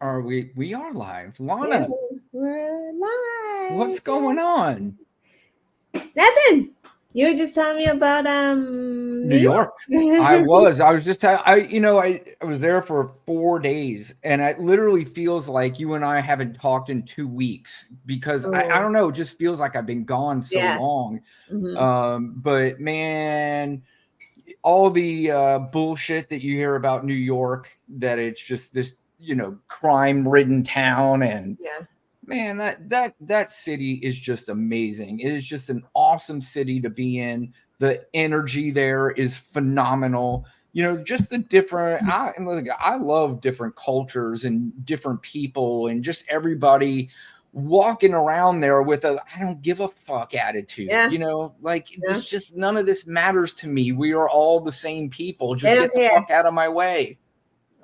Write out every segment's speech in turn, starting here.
Are we? We are live. Yeah, Lana, we're what's live. going on? Nothing. You were just telling me about New New York. York. I was just I was there for 4 days, and it literally feels like you and I haven't talked in 2 weeks because I Oh, don't know, it just feels like I've been gone so yeah. long. Hmm. But man, all the bullshit that you hear about New York, that it's just this, crime-ridden town, and Yeah. man, that city is just amazing. It is just an awesome city to be in. The energy there is phenomenal. Just the different. And look, I love different cultures and different people and just everybody walking around there with a I don't give a fuck attitude. Yeah. Like Yeah. this, just none of this matters to me. We are all the same people. They Just don't get the care. fuck out of my way.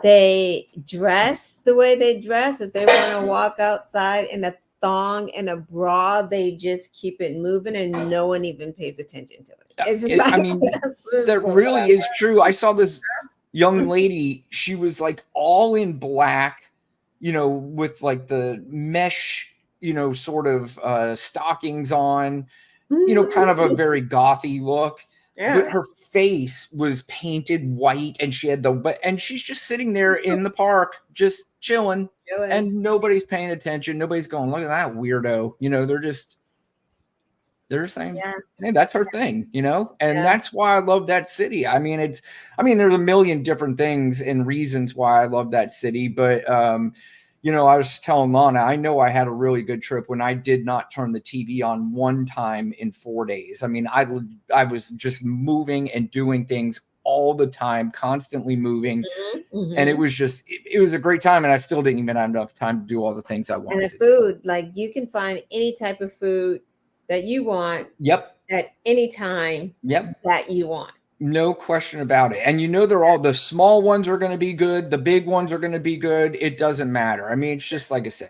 They dress the way they dress. If they want to walk outside in a thong and a bra, they just keep it moving and no one even pays attention to it. It's just I like mean, this is that really whatever. is true. I saw this young lady. She was like all in black, with like the mesh, sort of stockings on, kind of a very gothy look. But Yeah. her face was painted white, and she had and she's just sitting there in the park, just chilling, Chilling. and nobody's paying attention. Nobody's going, look at that weirdo. They're saying, Yeah. hey, that's her thing, and Yeah. that's why I love that city. There's a million different things and reasons why I love that city, but I was telling Lana, I know I had a really good trip when I did not turn the TV on one time in 4 days. I was just moving and doing things all the time, constantly moving, and Hmm. it was a great time, and I still didn't even have enough time to do all the things I And the wanted to do. food, like you can find any type of food that you want Yep. at any time Yep. that you want. No question about it. And they're all the small ones are going to be good. The big ones are going to be good. It doesn't matter. It's just like I said,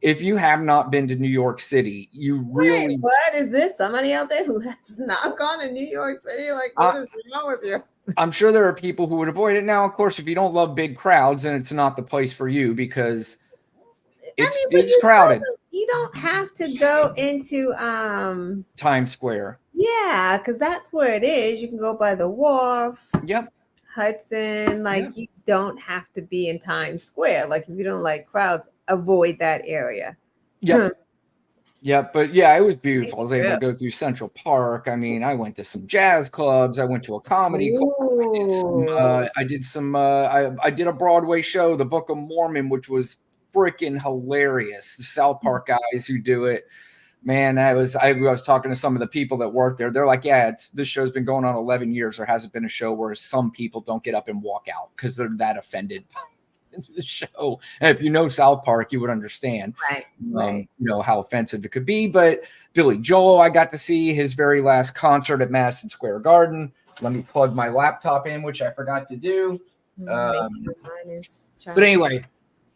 if you have not been to New York City, you Wait, really, what is this? Somebody out there who has not gone to New York City? Like, what I, is wrong with you? I'm sure there are people who would avoid it. Now, of course, if you don't love big crowds, then it's not the place for you because I it's mean, but it's crowded. you don't have to go into Times Square. yeah, because that's where it is. You can go by the wharf, Yep. Hudson. Like Yep. you don't have to be in Times Square. Like if you don't like crowds, avoid that area. Yep. Yep, but yeah, it was beautiful. I Nice was able to trip. go through Central Park. I went to some jazz clubs. I went to a comedy club. Ooh. I did a Broadway show, The Book of Mormon, which was freaking hilarious. The South Park guys who do it, man, I was talking to some of the people that work there. They're like, yeah, this show's been going on 11 years. There hasn't been a show where some people don't get up and walk out because they're that offended the show. And if you know South Park, you would understand, Right, right. how offensive it could be. But Billy Joel, I got to see his very last concert at Madison Square Garden. Let me plug my laptop in, which I forgot to do. Make sure mine is But charged. anyway,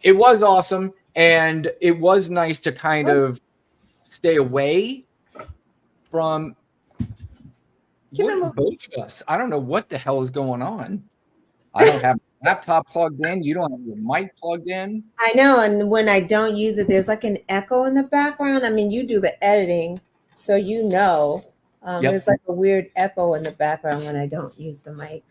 it was awesome, and it was nice to kind Oh, of stay away from keep it moving. both of us. I don't know what the hell is going on. I don't have my laptop plugged in. You don't have your mic plugged in. I know, and when I don't use it, there's like an echo in the background. I mean, you do the editing, so you know. Yep. There's like a weird echo in the background when I don't use the mic.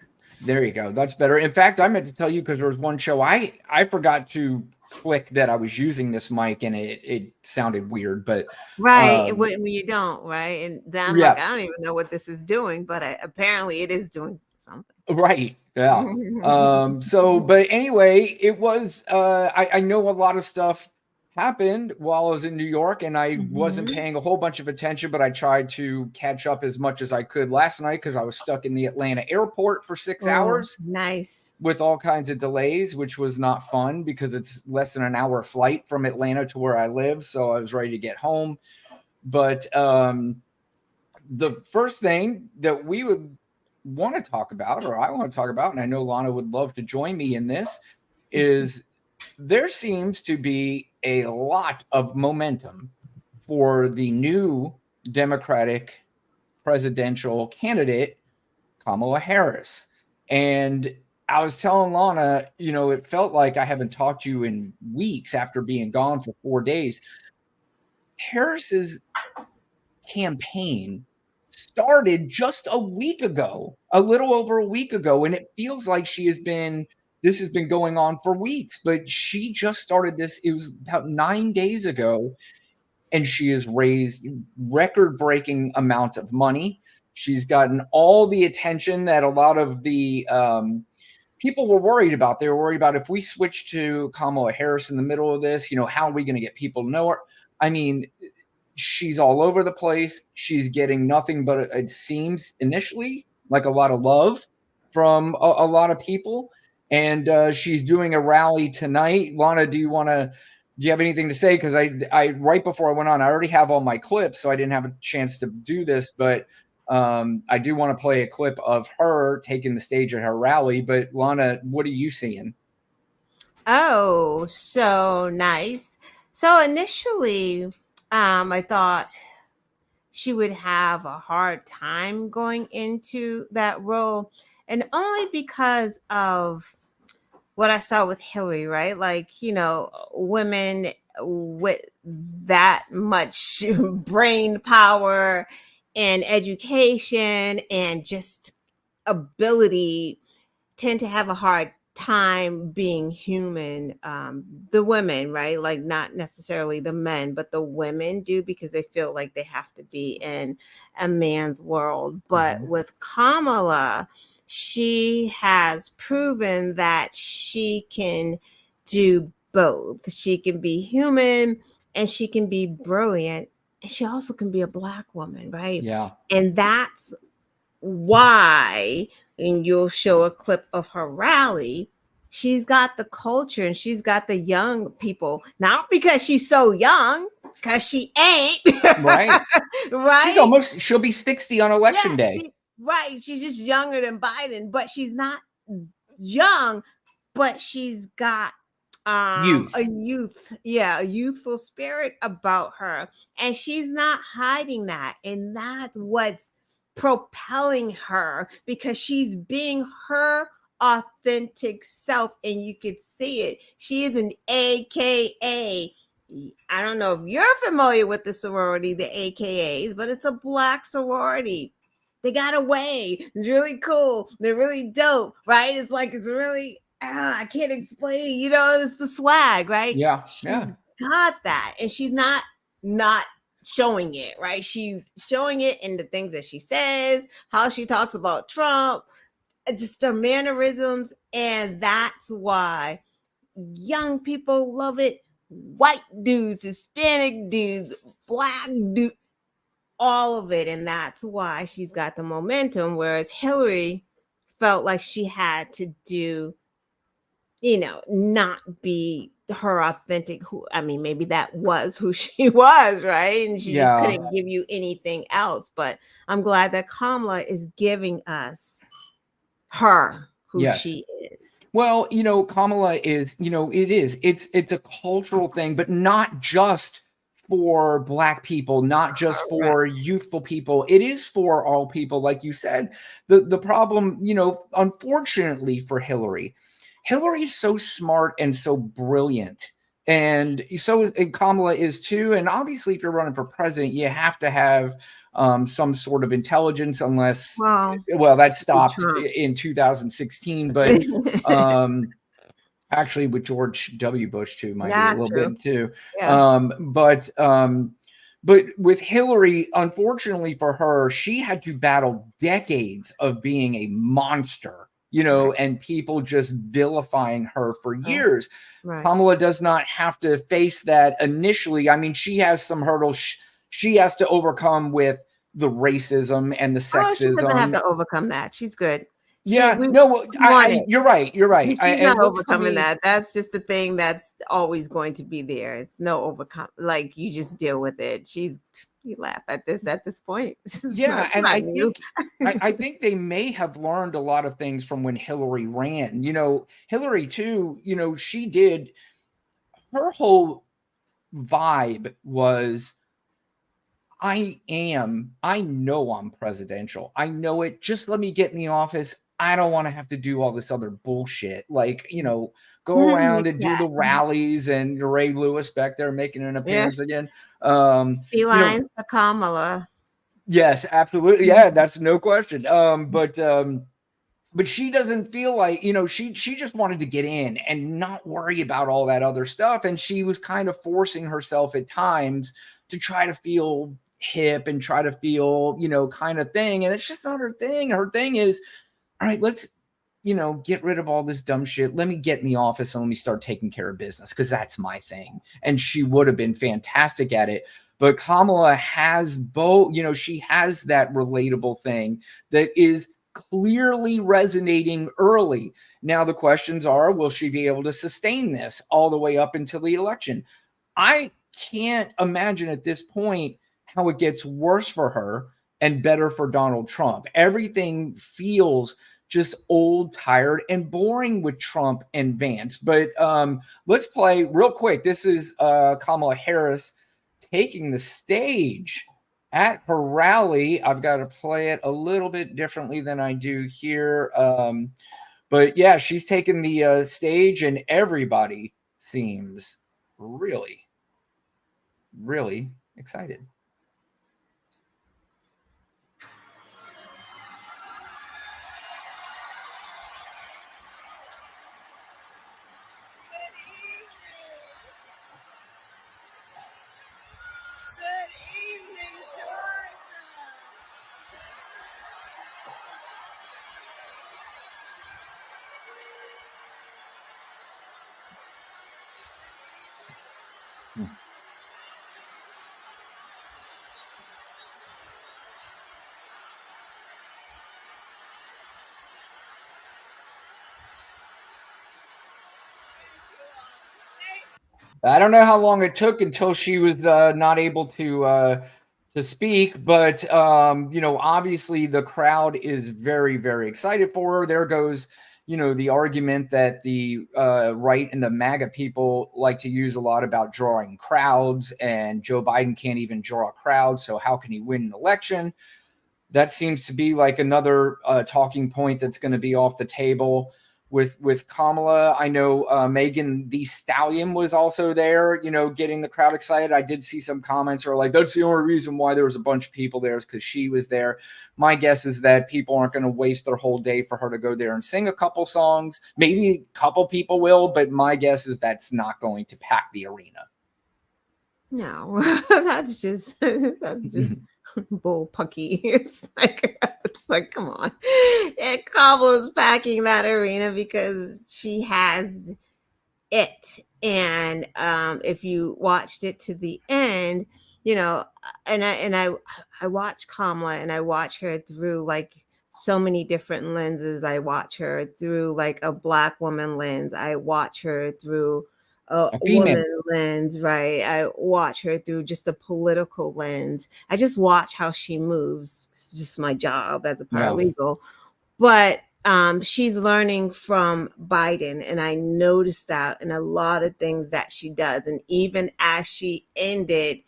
There you go. That's better. In fact, I meant to tell you because there was one show I forgot to click that I was using this mic, and it sounded weird. But Right, um, when you don't, right? And then I'm like, yeah, I don't even know what this is doing, but apparently it is doing something. right. Yeah. But anyway, it was. I know a lot of stuff happened while I was in New York, and I wasn't Mhm. paying a whole bunch of attention, but I tried to catch up as much as I could last night because I was stuck in the Atlanta airport for 6 Oh, hours nice. with all kinds of delays, which was not fun because it's less than an hour flight from Atlanta to where I live. So I was ready to get home. But the first thing that we would want to talk about, or I want to talk about, and I know Lana would love to join me in this, is there seems to be a lot of momentum for the new Democratic presidential candidate, Kamala Harris. And I was telling Lana, it felt like I haven't talked to you in weeks after being gone for 4 days. Harris's campaign started just a week ago, a little over a week ago, and it feels like this has been going on for weeks, but she just started this. It was about 9 days ago, and she has raised record-breaking amount of money. She's gotten all the attention that a lot of the people were worried about. They were worried about, if we switch to Kamala Harris in the middle of this, how are we going to get people to know her? I mean, she's all over the place. She's getting nothing but, it seems initially, like a lot of love from a lot of people. And she's doing a rally tonight. Lana, do you have anything to say? Because I right before I went on, I already have all my clips, so I didn't have a chance to do this. But I do want to play a clip of her taking the stage at her rally. But Lana, what are you seeing? Oh, so nice. So initially, I thought she would have a hard time going into that role, and only because of what I saw with Hillary, right? Like, women with that much brain power and education and just ability tend to have a hard time being human. The women, right? Like, not necessarily the men, but the women do, because they feel like they have to be in a man's world. But with Kamala, she has proven that she can do both. She can be human and she can be brilliant. And she also can be a Black woman, right? Yeah. And that's why, and you'll show a clip of her rally, she's got the culture and she's got the young people, not because she's so young, because she ain't. Right. Right. She'll be 60 on election day. Right. She's just younger than Biden, but she's not young, but she's got a youthful spirit about her, and she's not hiding that, and that's what's propelling her, because she's being her authentic self, and you could see it. She is an AKA. I don't know if you're familiar with the sorority, the AKAs, but it's a Black sorority. They got away. It's really cool. They're really dope, right? It's really, I can't explain. It's the swag, right? Yeah. She's got that, and she's not showing it, right? She's showing it in the things that she says, how she talks about Trump, just her mannerisms, and that's why young people love it. White dudes, Hispanic dudes, Black dudes, all of it. And that's why she's got the momentum. Whereas Hillary felt like she had to do, not be her authentic, maybe that was who she was, right? And she just couldn't give you anything else. But I'm glad that Kamala is giving us her who she is. Well, Kamala is, it's a cultural thing, but not just for Black people, not just for youthful people. It is for all people, like you said. The problem, unfortunately for Hillary is so smart and so brilliant. And Kamala is too. And obviously, if you're running for president, you have to have some sort of intelligence, unless, well, that stopped in 2016. But actually, with George W. Bush too, might be a little bit too. But with Hillary, unfortunately for her, she had to battle decades of being a monster, and people just vilifying her for years. Kamala does not have to face that initially. I mean, she has some hurdles she has to overcome with the racism and the sexism. She doesn't have to overcome that. She's good. You're right. She's not overcoming that. That's just the thing that's always going to be there. It's no overcome. Like, you just deal with it. You laugh at this point. And I think they may have learned a lot of things from when Hillary ran. Hillary too, she did, her whole vibe was, I know I'm presidential. I know it. Just let me get in the office. I don't want to have to do all this other bullshit. Like, go around and do Yeah. the rallies and Ray Lewis back there making an Yeah. appearance again. Um, you know, Felines to Kamala. yes, absolutely. Yeah, that's no question. But she doesn't feel like, she just wanted to get in and not worry about all that other stuff. And she was kind of forcing herself at times to try to feel hip and try to feel, kind of thing. And it's just not her thing. Her thing is, all right, let's, get rid of all this dumb shit. Let me get in the office and let me start taking care of business because that's my thing. And she would have been fantastic at it. But Kamala has both, she has that relatable thing that is clearly resonating early. Now, the questions are, will she be able to sustain this all the way up until the election? I can't imagine at this point how it gets worse for her and better for Donald Trump. Everything feels just old, tired, and boring with Trump and Vance. But let's play real quick. This is Kamala Harris taking the stage at her rally. I've got to play it a little bit differently than I do here. But yeah, she's taking the stage, and everybody seems really, really excited. I don't know how long it took until she was not able to speak, but obviously the crowd is very, very excited for her. There goes, the argument that the right and the MAGA people like to use a lot about drawing crowds, and Joe Biden can't even draw a crowd, so how can he win an election? That seems to be like another talking point that's going to be off the table with Kamala. I know Megan the Stallion was also there, getting the crowd excited. I did see some comments are like, that's the only reason why there was a bunch of people there is because she was there. My guess is that people aren't going to waste their whole day for her to go there and sing a couple songs. Maybe a couple people will, but my guess is that's not going to pack the arena. No, that's just bull pucky. It's like, come on. And Kamala's packing that arena because she has it. And if you watched it to the end, and I watch Kamala, and I watch her through like so many different lenses. I watch her through like a Black woman lens. I watch her through a A female. woman lens, right? I watch her through just a political lens. I just watch how she moves. It's just my job as a paralegal. But she's learning from Biden, and I noticed that in a lot of things that she does. And even as she ended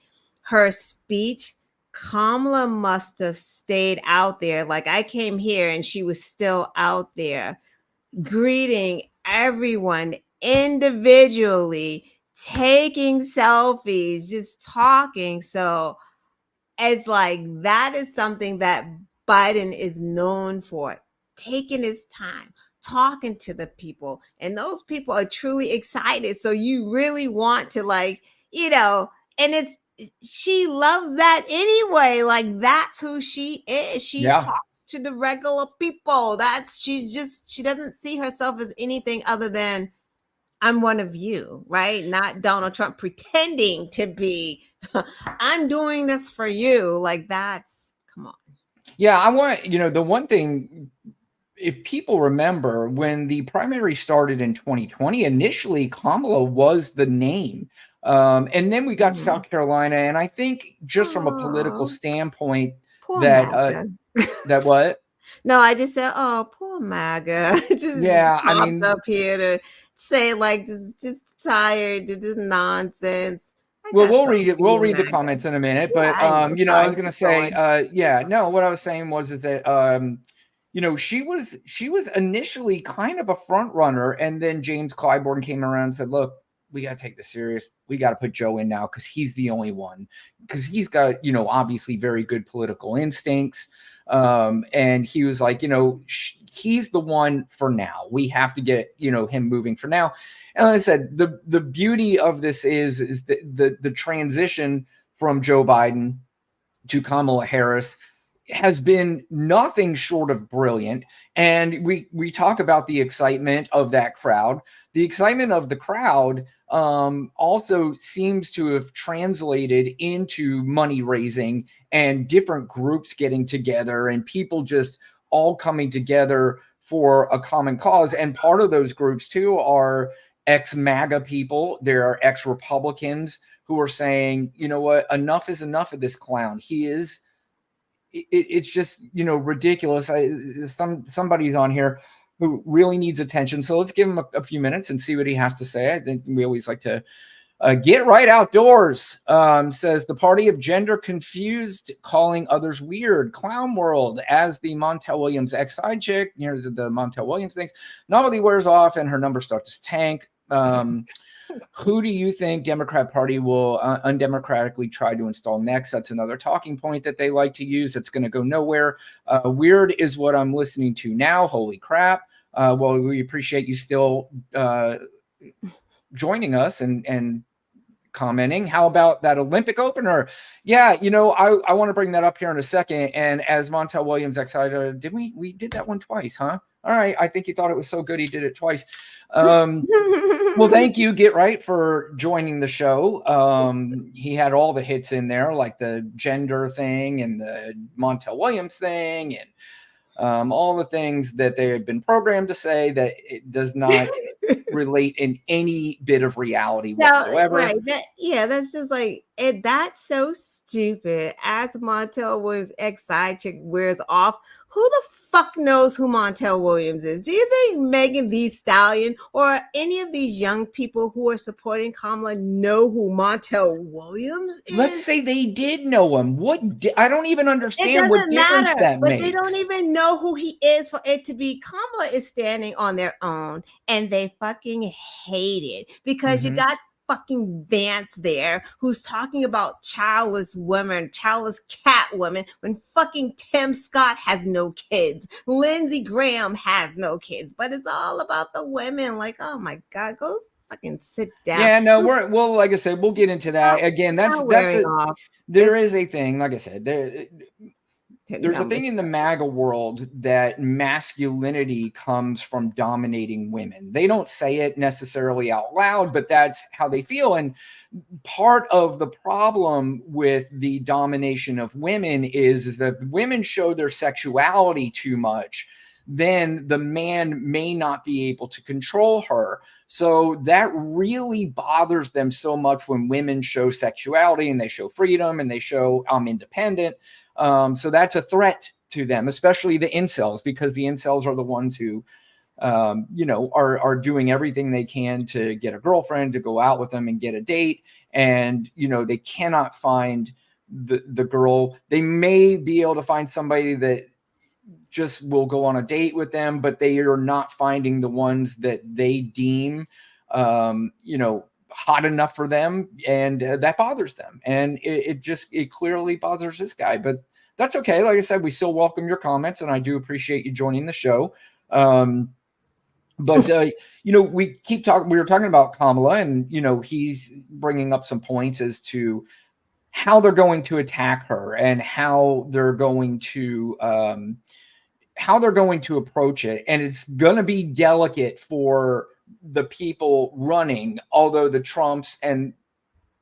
her speech, Kamala must have stayed out there. Like, I came here and she was still out there greeting everyone individually, taking selfies, just talking. So it's like that is something that Biden is known for, taking his time, talking to the people, and those people are truly excited. So you really want to, like, and it's she loves that anyway. Like, that's who she is. She talks to the regular people. She doesn't see herself as anything other than, I'm one of you, right? Not Donald Trump pretending to be, I'm doing this for you. Like, come on. Yeah, I want, the one thing, if people remember, when the primary started in 2020, initially Kamala was the name. And then we got South Carolina. And I think just from a political standpoint, poor that MAGA. that what? No, I just said, oh, poor MAGA. I mean, up here to say like just tired, this nonsense. Well, we'll read it. We'll read the comments in a minute. But I was going to say, what I was saying was that she was initially kind of a front runner, and then James Clyburn came around and said, "Look, we got to take this serious. We got to put Joe in now because he's the only one, because he's got obviously very good political instincts." And he was like, he's the one for now. We have to get him moving for now. And like I said, the beauty of this is the transition from Joe Biden to Kamala Harris has been nothing short of brilliant. And we talk about the excitement of that crowd. The excitement of the crowd also seems to have translated into money raising and different groups getting together and people just all coming together for a common cause. And part of those groups too are ex-MAGA people. There are ex-Republicans who are saying, you know what, enough is enough of this clown. It's just, ridiculous. Somebody's on here who really needs attention. So let's give him a few minutes and see what he has to say. I think we always like to get right outdoors. Says the party of gender confused, calling others weird. Clown world as the Montel Williams ex-side chick. Here's the Montel Williams things. Novelty wears off and her numbers start to tank. Who do you think Democrat Party will undemocratically try to install next? That's another talking point that they like to use. That's going to go nowhere. Weird is what I'm listening to now. Holy crap. Well, we appreciate you still joining us and commenting. How about that Olympic opener? Yeah, I want to bring that up here in a second. And as Montel Williams excited, did we did that one twice, huh? All right. I think he thought it was so good he did it twice. Well, thank you, Get Right, for joining the show. He had all the hits in there, like the gender thing and the Montel Williams thing and all the things that they have been programmed to say that it does not relate in any bit of reality whatsoever. Right. That's just like it. That's so stupid. As Montel Williams' ex-side chick wears off, who the fuck knows who Montel Williams is? Do you think Megan Thee Stallion or any of these young people who are supporting Kamala know who Montel Williams is? Let's say they did know him. I don't even understand what difference that but makes. They don't even know who he is for it to be. Kamala is standing on their own, and they fucking hate it because you got fucking Vance there who's talking about childless women, childless cat women, when fucking Tim Scott has no kids. Lindsey Graham has no kids, but it's all about the women. Like, oh my God, go fucking sit down. Yeah, no, well, like I said, we'll get into that. Again, there is a thing, like I said, there's a thing in the MAGA world that masculinity comes from dominating women. They don't say it necessarily out loud, but that's how they feel. And part of the problem with the domination of women is that if women show their sexuality too much, then the man may not be able to control her. So that really bothers them so much when women show sexuality and they show freedom and they show I'm independent. So that's a threat to them, especially the incels, because the incels are the ones who, are doing everything they can to get a girlfriend, to go out with them and get a date. And, they cannot find the girl. They may be able to find somebody that just will go on a date with them, but they are not finding the ones that they deem, hot enough for them, and that bothers them. And it clearly bothers this guy, but that's okay. Like I said, we still welcome your comments, and I do appreciate you joining the show. But we keep talking. We were talking about Kamala, and he's bringing up some points as to how they're going to attack her and how they're going to approach it. And it's going to be delicate for the people running, although the Trumps and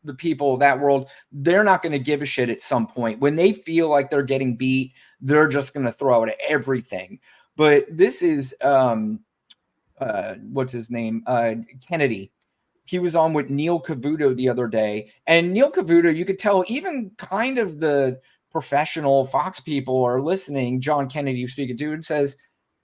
the people of that world, they're not going to give a shit at some point. When they feel like they're getting beat, they're just going to throw out everything. But this is, what's his name? Kennedy. He was on with Neil Cavuto the other day. And Neil Cavuto, you could tell even kind of the professional Fox people are listening. John Kennedy, speaking to, and says,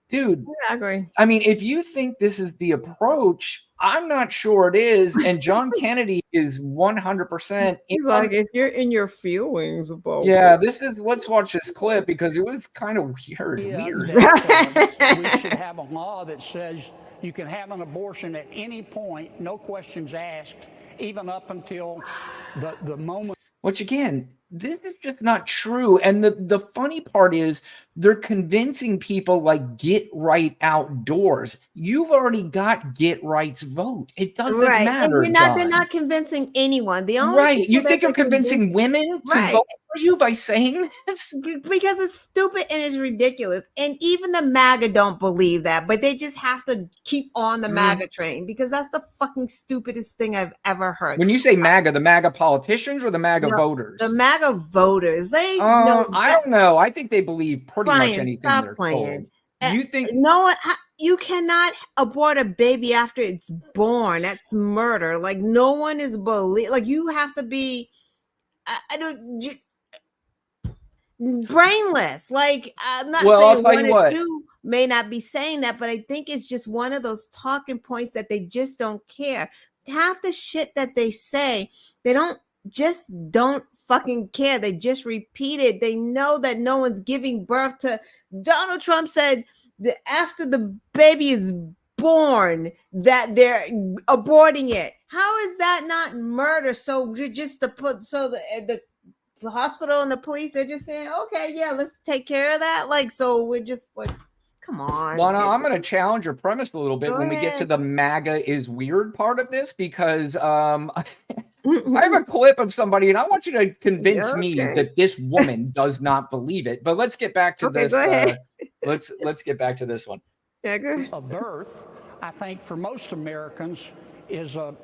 dude. I agree. I mean, if you think this is the approach, I'm not sure it is. And John Kennedy is 100%. He's like, if you're in your feelings about Yeah, let's watch this clip because it was kind of weird. That, we should have a law that says you can have an abortion at any point, no questions asked, even up until the moment. Which again, this is just not true. And the funny part is they're convincing people like Get Right Outdoors. You've already got Get Right's vote. It doesn't matter. And they're not convincing anyone. The only right. You think you're convincing women to vote for you by saying this? Because it's stupid and it's ridiculous. And even the MAGA don't believe that, but they just have to keep on the MAGA train because that's the fucking stupidest thing I've ever heard. When you say MAGA, the MAGA politicians or the MAGA voters? The MAGA voters. They I don't know. I think they believe pretty much anything they're told. You think you cannot abort a baby after it's born. That's murder. Like no one is like you have to be brainless. Like I'm not saying one or two may not be saying that, but I think it's just one of those talking points that they just don't care. Half the shit that they say, they don't fucking care. They just repeat it. They know that no one's giving birth to. Donald Trump said that after the baby is born that they're aborting it. How is that not murder? So you're just the hospital and the police, they're just saying, okay, yeah, let's take care of that. Like, so we're just like, come on. Lana, I'm going to challenge your premise a little bit when we get to the MAGA is weird part of this, because I have a clip of somebody, and I want you to convince me that this woman does not believe it. But let's get back to this. Let's get back to this one. A birth, I think, for most Americans is a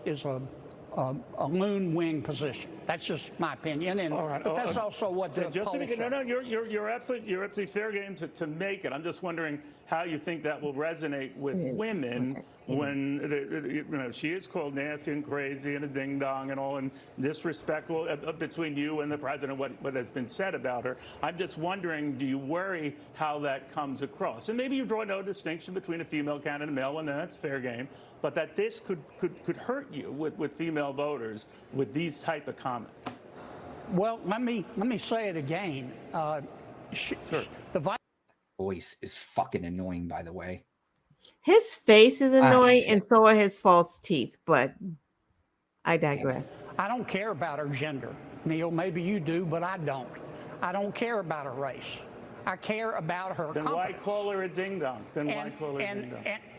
loon wing position. That's just my opinion, and but that's also what the just to make it, you're absolutely fair game to make it. I'm just wondering how you think that will resonate with women when she is called nasty and crazy and a ding dong and all, and disrespectful between you and the president, what has been said about her. I'm just wondering, do you worry how that comes across? And maybe you draw no distinction between a female candidate and a male one, then that's fair game. But that this could hurt you with female voters with these type of comments. Well, let me say it again. Sure. The voice is fucking annoying, by the way. His face is annoying, and so are his false teeth. But I digress. I don't care about her gender, Neil. Maybe you do, but I don't. I don't care about her race. I care about her Then competence. why call her a ding-dong? And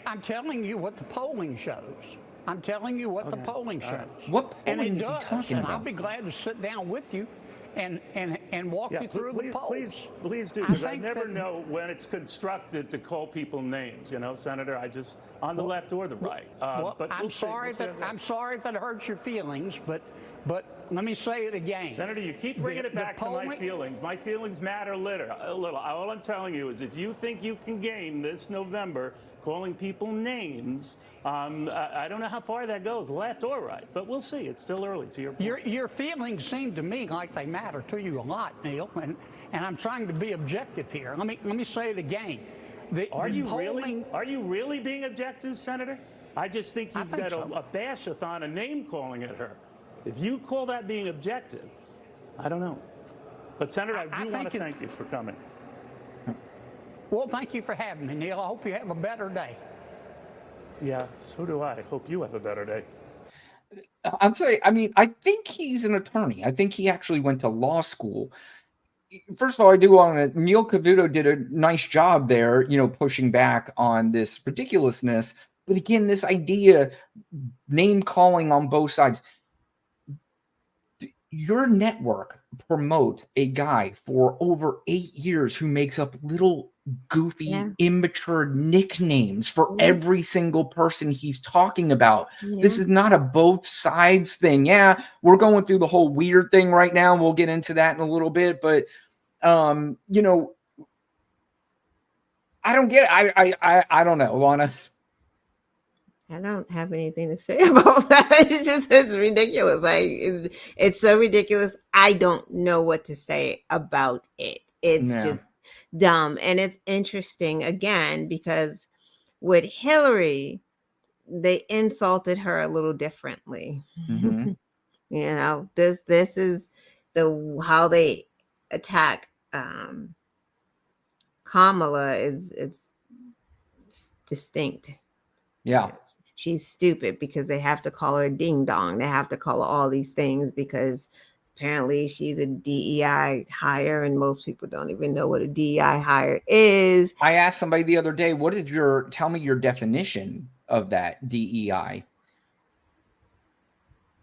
I'm telling you what the polling shows. I'm telling you what the polling shows. What polling is he talking about? about? I'll be glad to sit down with you and walk you through the polls. Please do, because I never know when it's constructive to call people names, Senator. On the left or the right. But I'm sorry that it hurts your feelings, but let me say it again. Senator, you keep bringing it back to my feelings. My feelings matter a little. All I'm telling you is if you think you can gain this November calling people names, I don't know how far that goes, left or right, but we'll see. It's still early, to your point. Your feelings seem to me like they matter to you a lot, Neil, and I'm trying to be objective here. Let me say it again. Are you really being objective, Senator? I just think you've got a bash-a-thon, a name calling at her. If you call that being objective, I don't know. But, Senator, I do want to thank you for coming. Well, thank you for having me, Neil. I hope you have a better day. Yeah, so do I. Hope you have a better day. I'll say, I think he's an attorney. I think he actually went to law school. First of all, I do want to, Neil Cavuto did a nice job there, pushing back on this ridiculousness. But again, this idea, name calling on both sides. Your network promotes a guy for over 8 years who makes up little goofy, immature nicknames for every single person he's talking about. This is not a both sides thing. Yeah, we're going through the whole weird thing right now. We'll get into that in a little bit, but I don't get it. I don't know, Lana. I don't have anything to say about that. It's ridiculous. It's so ridiculous. I don't know what to say about it. It's just dumb. And it's interesting again because with Hillary, they insulted her a little differently. Mm-hmm. You know, this is the how they attack Kamala is it's distinct. Yeah. She's stupid because they have to call her ding dong. They have to call her all these things because apparently she's a DEI hire, and most people don't even know what a DEI hire is. I asked somebody the other day, tell me your definition of that DEI.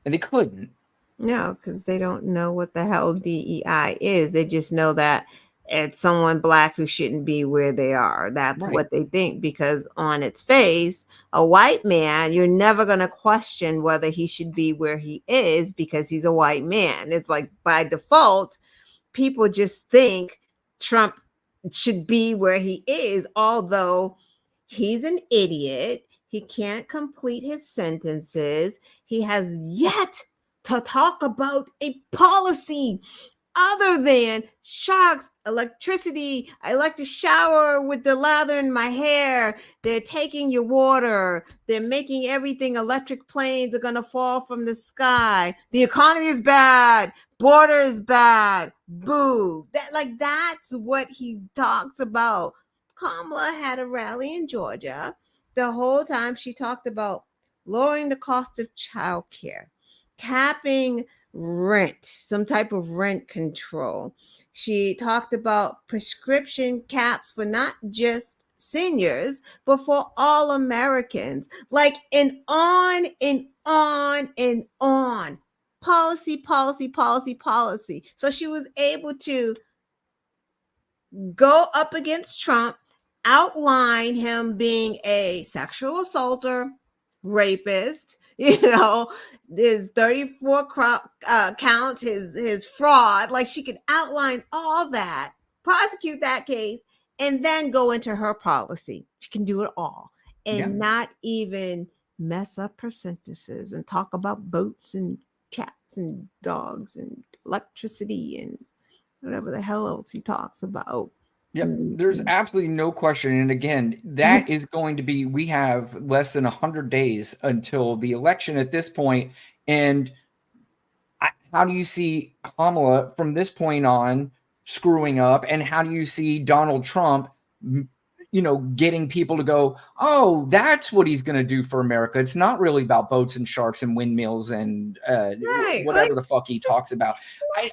And they couldn't. No, because they don't know what the hell DEI is. They just know that it's someone black who shouldn't be where they are. That's Right. what they think, because on its face, a white man, you're never going to question whether he should be where he is because he's a white man. It's like by default, people just think Trump should be where he is, although he's an idiot. He can't complete his sentences. He has yet to talk about a policy other than sharks, electricity. I like to shower with the lather in my hair. They're taking your water. They're making everything. Electric planes are going to fall from the sky. The economy is bad. Border is bad. Boo. That's what he talks about. Kamala had a rally in Georgia. The whole time she talked about lowering the cost of childcare, capping rent, some type of rent control. She talked about prescription caps for not just seniors, but for all Americans. And on and on and on. Policy, policy, policy, policy. So she was able to go up against Trump, outline him being a sexual assaulter, rapist, his 34 counts, his fraud. Like, she could outline all that, prosecute that case, and then go into her policy. She can do it all and not even mess up her sentences and talk about boats and cats and dogs and electricity and whatever the hell else he talks about. Yep, there's absolutely no question. And again, that is going to be, we have less than 100 days until the election at this point. And how do you see Kamala from this point on screwing up? And how do you see Donald Trump, getting people to go, oh, that's what he's going to do for America. It's not really about boats and sharks and windmills and whatever the fuck he talks about.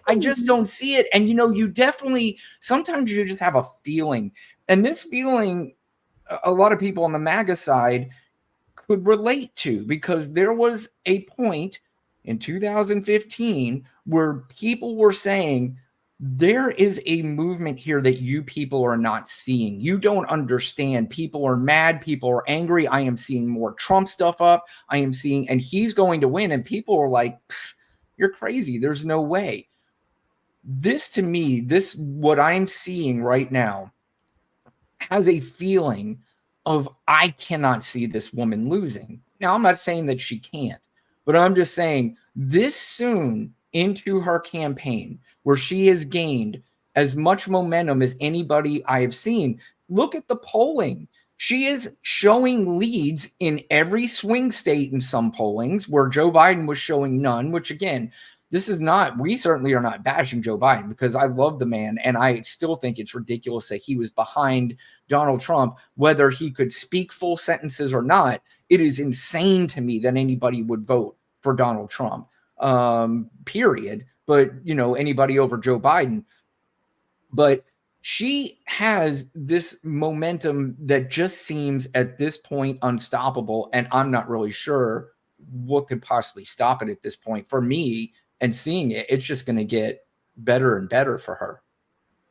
I just don't see it. And, you definitely, sometimes you just have a feeling. And this feeling, a lot of people on the MAGA side could relate to, because there was a point in 2015 where people were saying, there is a movement here that you people are not seeing. You don't understand. People are mad. People are angry. I am seeing more Trump stuff up. I am seeing, and he's going to win. And people are like, you're crazy. There's no way. This, to me, what I'm seeing right now has a feeling of, I cannot see this woman losing. Now, I'm not saying that she can't, but I'm just saying this soon into her campaign, where she has gained as much momentum as anybody I have seen. Look at the polling. She is showing leads in every swing state in some pollings, where Joe Biden was showing none, which again, we certainly are not bashing Joe Biden, because I love the man. And I still think it's ridiculous that he was behind Donald Trump, whether he could speak full sentences or not. It is insane to me that anybody would vote for Donald Trump, period. But, anybody over Joe Biden. But she has this momentum that just seems at this point unstoppable. And I'm not really sure what could possibly stop it at this point. For me, and seeing it, it's just going to get better and better for her.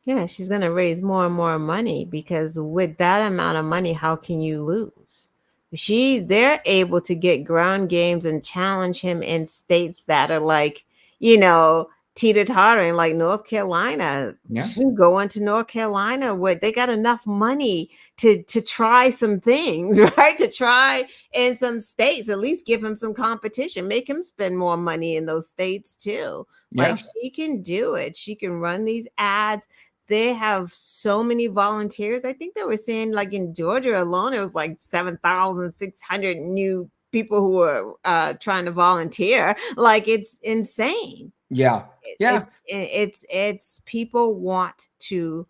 Yeah, she's going to raise more and more money, because with that amount of money, how can you lose? They're able to get ground games and challenge him in states that are like, teeter-tottering, like North Carolina. Yeah. Go into North Carolina where they got enough money to try some things, right? To try in some states, at least give him some competition, make him spend more money in those states too. Yeah. Like, she can do it. She can run these ads. they have so many volunteers. I think they were saying like in Georgia alone, it was like 7,600 new people who were trying to volunteer. Like it's insane. Yeah. Yeah. It's people want to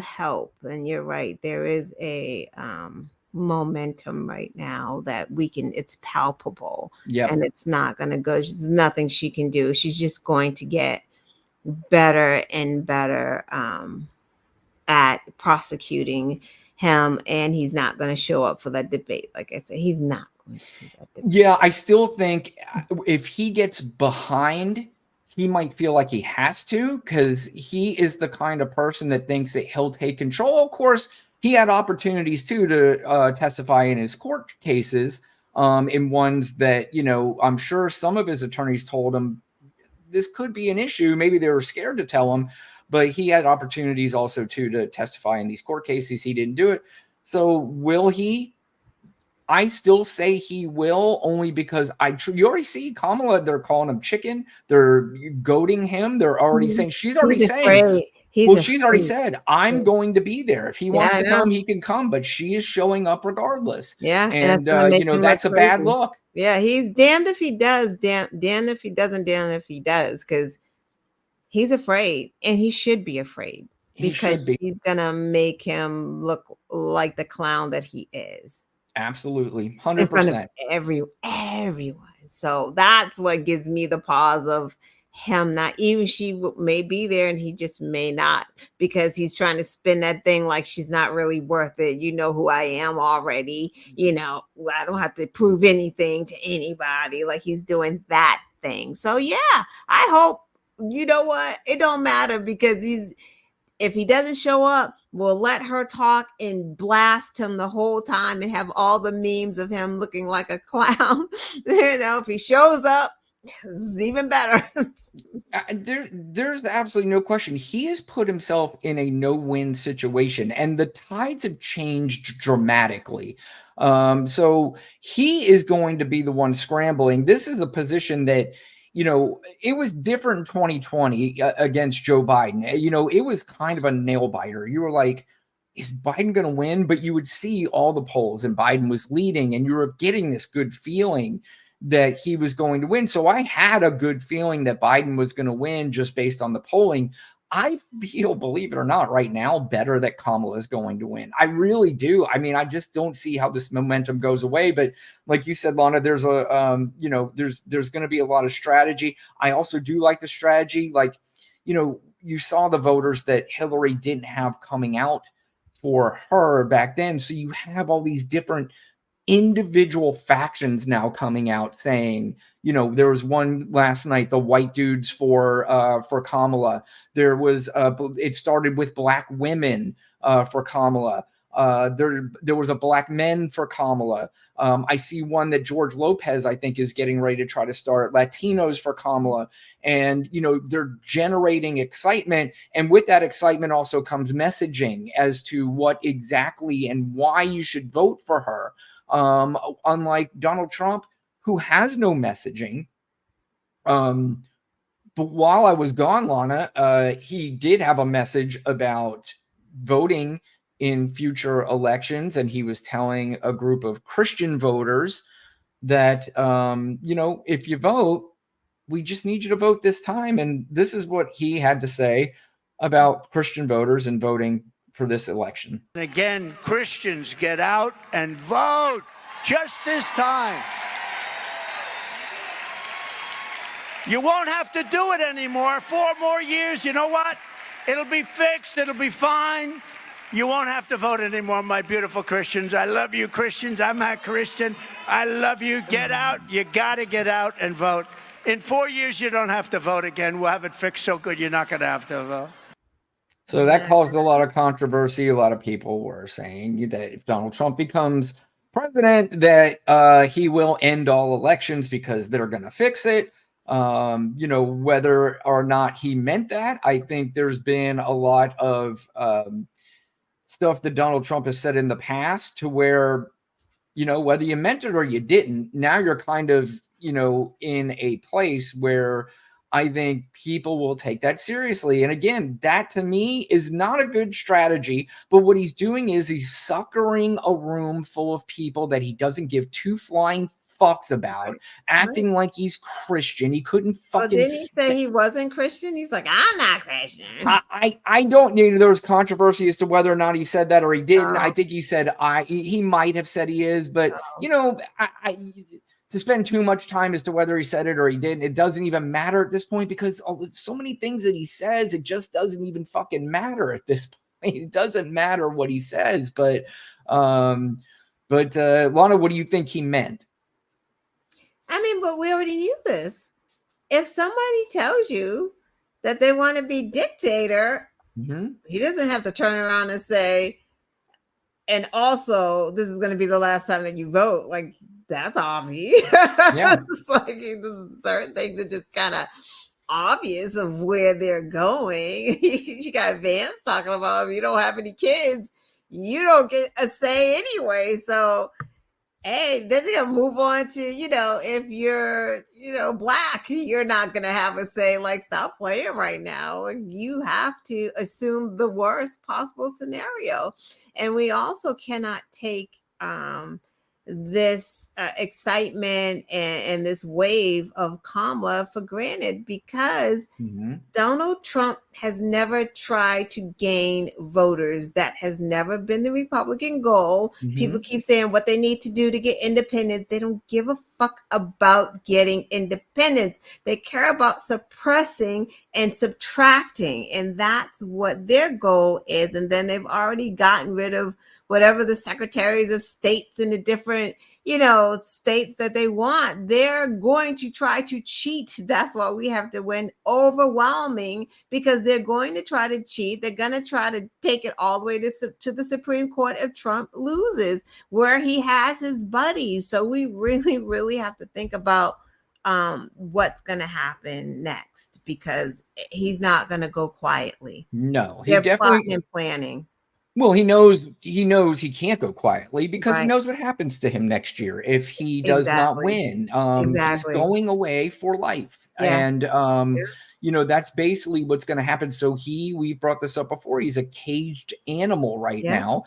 help, and you're right. There is a momentum right now that it's palpable. Yep. And it's not going to go. There's nothing she can do. She's just going to get better and better at prosecuting him, and he's not going to show up for that debate. Like I said, he's not going to do that debate. Yeah, I still think if he gets behind, he might feel like he has to, because he is the kind of person that thinks that he'll take control. Of course, he had opportunities too to testify in his court cases, in ones that, you know, I'm sure some of his attorneys told him this could be an issue. Maybe they were scared to tell him, but he had opportunities also too to testify in these court cases. He didn't do it. So will he? I still say he will, only because you already see Kamala, they're calling him chicken. They're goading him. They're already saying, she's already saying, she's already said, I'm going to be there. If he wants to come, he can come, but she is showing up regardless. Yeah. And, you know, that's a bad look. Yeah. He's damned if he does, damned if he doesn't, damned if he does, because he's afraid, and he should be afraid, because she's going to make him look like the clown that he is. Absolutely. 100%. Everyone. So that's what gives me the pause of him not, even she may be there and he just may not, because he's trying to spin that thing like she's not really worth it. You know who I am already. You know, I don't have to prove anything to anybody. Like he's doing that thing. So yeah, I hope, you know what? It don't matter, because if he doesn't show up, we'll let her talk and blast him the whole time and have all the memes of him looking like a clown. You know, if he shows up, it's even better. There's absolutely no question. He has put himself in a no-win situation, and the tides have changed dramatically. So he is going to be the one scrambling. This is a position that, you know, it was different in 2020 against Joe Biden. You know, it was kind of a nail biter. You were like, is Biden going to win? But you would see all the polls and Biden was leading, and you were getting this good feeling that he was going to win. So I had a good feeling that Biden was going to win just based on the polling. I feel, believe it or not, right now, better that Kamala is going to win. I really do. I mean, I just don't see how this momentum goes away. But like you said, Lana, there's a, you know, there's going to be a lot of strategy. I also do like the strategy. Like, you know, you saw the voters that Hillary didn't have coming out for her back then. So you have all these different individual factions now coming out saying, you know, there was one last night, the white dudes for Kamala. There was it started with black women for Kamala. There was a black men for Kamala. I see one that George Lopez, I think, is getting ready to try to start, Latinos for Kamala. And, you know, they're generating excitement. And with that excitement also comes messaging as to what exactly and why you should vote for her. Unlike Donald Trump, who has no messaging. But while I was gone, Lana, he did have a message about voting in future elections. And he was telling a group of Christian voters that, you know, if you vote, we just need you to vote this time. And this is what he had to say about Christian voters and voting for this election. Again, Christians, get out and vote just this time. You won't have to do it anymore. 4 more years, you know what? It'll be fixed. It'll be fine. You won't have to vote anymore, my beautiful Christians. I love you, Christians. I'm a Christian. I love you. Get out. You got to get out and vote. In 4 years, you don't have to vote again. We'll have it fixed so good you're not going to have to vote. So that caused a lot of controversy. A lot of people were saying that if Donald Trump becomes president, that he will end all elections because they're going to fix it. You know, whether or not he meant that, I think there's been a lot of stuff that Donald Trump has said in the past to where, you know, whether you meant it or you didn't, now you're kind of, you know, in a place where I think people will take that seriously. And again, that to me is not a good strategy. But what he's doing is he's suckering a room full of people that he doesn't give two flying fucks about, acting like he's Christian. He couldn't fucking. Didn't he say he wasn't Christian? He's like, I'm not Christian. I don't know. There was controversy as to whether or not he said that or he didn't. I think he said he might have said he is, but you know, to spend too much time as to whether he said it or he didn't, it doesn't even matter at this point, because so many things that he says, it just doesn't even fucking matter at this point. It doesn't matter what he says, but Lana, what do you think he meant? I mean, but we already knew this. If somebody tells you that they want to be dictator, he doesn't have to turn around and say, and also, this is going to be the last time that you vote. Like, that's obvious. Yeah. It's like certain things are just kind of obvious of where they're going. You got Vance talking about, if you don't have any kids, you don't get a say anyway. So, hey, then they're gonna move on to, if you're, Black, you're not gonna have a say. Like, stop playing right now. You have to assume the worst possible scenario. And we also cannot take this excitement and this wave of Kamala for granted, because Donald Trump has never tried to gain voters. That has never been the Republican goal. People keep saying what they need to do to get independence. They don't give a fuck about getting independence. They care about suppressing and subtracting, and that's what their goal is. And then they've already gotten rid of whatever the secretaries of states in the different, states that they want. They're going to try to cheat. That's why we have to win overwhelming, because they're going to try to cheat. They're going to try to take it all the way to the Supreme Court if Trump loses, where he has his buddies. So we really, really have to think about what's going to happen next, because he's not going to go quietly. No, they're definitely planning. Well, he knows he can't go quietly, because he knows what happens to him next year if he does not win. He's going away for life. And that's basically what's going to happen. So we've brought this up before, he's a caged animal right now.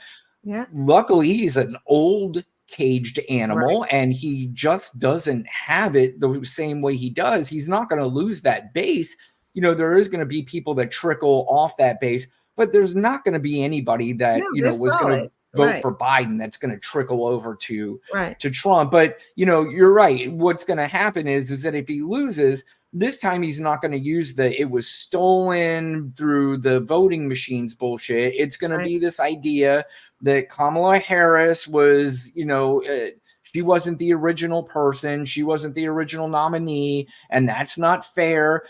Luckily, he's an old caged animal, and he just doesn't have it the same way he does. He's not going to lose that base. There is going to be people that trickle off that base, but there's not going to be anybody that was going to vote for Biden that's going to trickle over to Trump. But you're right. What's going to happen is that if he loses this time, he's not going to use it was stolen through the voting machines bullshit. It's going to be this idea that Kamala Harris was, she wasn't the original person, she wasn't the original nominee, and that's not fair.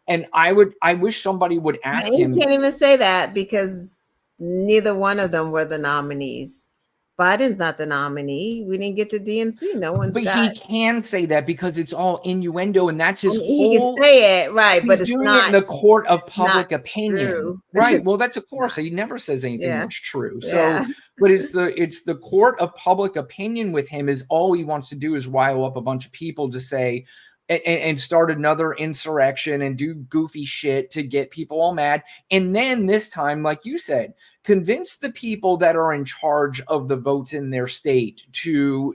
And I wish somebody would ask him. He can't even say that, because neither one of them were the nominees. Biden's not the nominee. We didn't get the DNC. No one's But he can say that because it's all innuendo, and that's his whole. He can say it, right? But it's doing not it in the court of public opinion, true. Right? Well, that's of course he never says anything that's true. So, but it's the court of public opinion with him is all he wants to do is rile up a bunch of people to say. And start another insurrection and do goofy shit to get people all mad. And then this time, like you said, convince the people that are in charge of the votes in their state to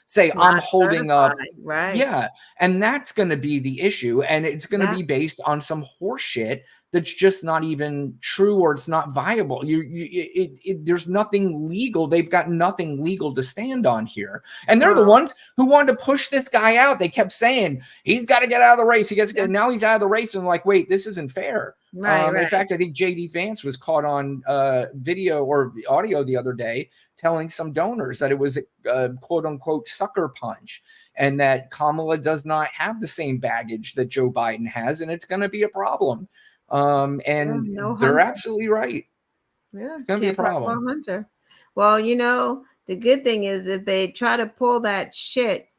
say, I'm holding up. Right. Yeah. And that's going to be the issue. And it's going to be based on some horse shit that's just not even true, or it's not viable. There's nothing legal. They've got nothing legal to stand on here. And they're the ones who wanted to push this guy out. They kept saying, he's got to get out of the race. Now he's out of the race. And like, wait, this isn't fair. In fact, I think J.D. Vance was caught on video or audio the other day telling some donors that it was a quote unquote sucker punch, and that Kamala does not have the same baggage that Joe Biden has. And it's going to be a problem. They're absolutely right. Yeah, it's gonna be a problem. Hunter. Well, the good thing is, if they try to pull that shit,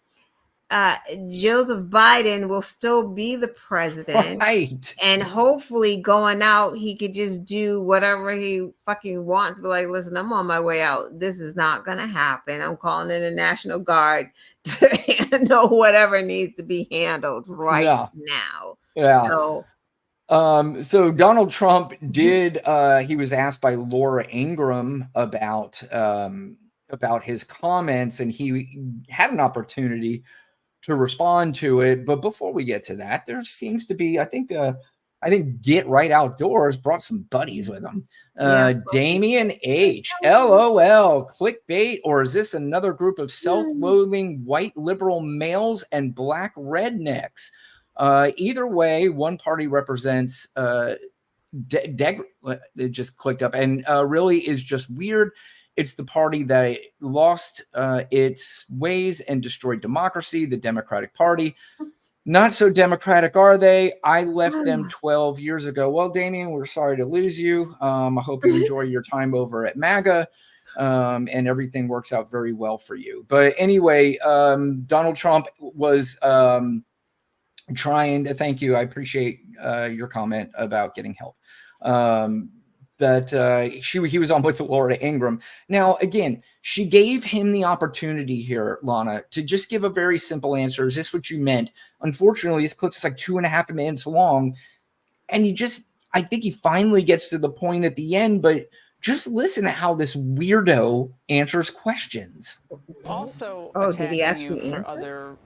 Joseph Biden will still be the president, right? And hopefully, going out, he could just do whatever he fucking wants. Be like, listen, I'm on my way out. This is not gonna happen. I'm calling in the National Guard to handle whatever needs to be handled right Yeah. now. Yeah. So So Donald Trump did. He was asked by Laura Ingraham about his comments, and he had an opportunity to respond to it. But before we get to that, there seems to be, I think Get Right Outdoors brought some buddies with them. Yeah. Damian H. LOL. Clickbait, or is this another group of self-loathing white liberal males and black rednecks? Either way, one party represents it just clicked up, and really is just weird. It's the party that lost its ways and destroyed democracy, the Democratic Party. Not so democratic, are they? I left them 12 years ago. Well, Damien, we're sorry to lose you. I hope you enjoy your time over at MAGA, and everything works out very well for you. But anyway, Donald Trump was trying to, thank you. I appreciate your comment about getting help. He was on with Laura Ingraham. Now, again, she gave him the opportunity here, Lana, to just give a very simple answer. Is this what you meant? Unfortunately, this clip is like 2.5 minutes long, and I think he finally gets to the point at the end, but just listen to how this weirdo answers questions. Also did he attacking actually you for answer? other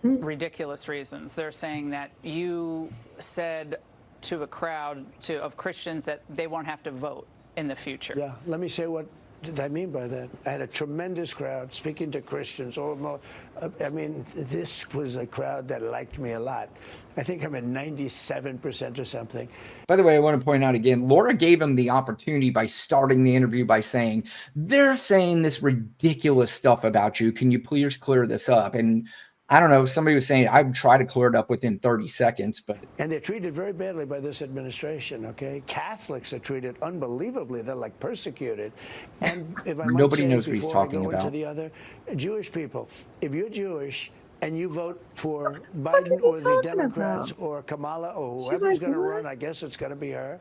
ridiculous reasons. They're saying that you said to a crowd of Christians that they won't have to vote in the future. Yeah, let me say what did I mean by that. I had a tremendous crowd speaking to Christians. I mean, this was a crowd that liked me a lot. I think I'm at 97% or something. By the way, I want to point out again, Laura gave him the opportunity by starting the interview by saying, they're saying this ridiculous stuff about you. Can you please clear this up? And I don't know, somebody was saying I would try to clear it up within 30 seconds, but. And they're treated very badly by this administration, okay? Catholics are treated unbelievably. They're like persecuted. And if I might Nobody say, knows what he's before I talking go about. into the other, Jewish people, if you're Jewish and you vote for fuck is Biden he or the talking Democrats about? or Kamala or She's whoever's like, going to what? run, I guess it's going to be her.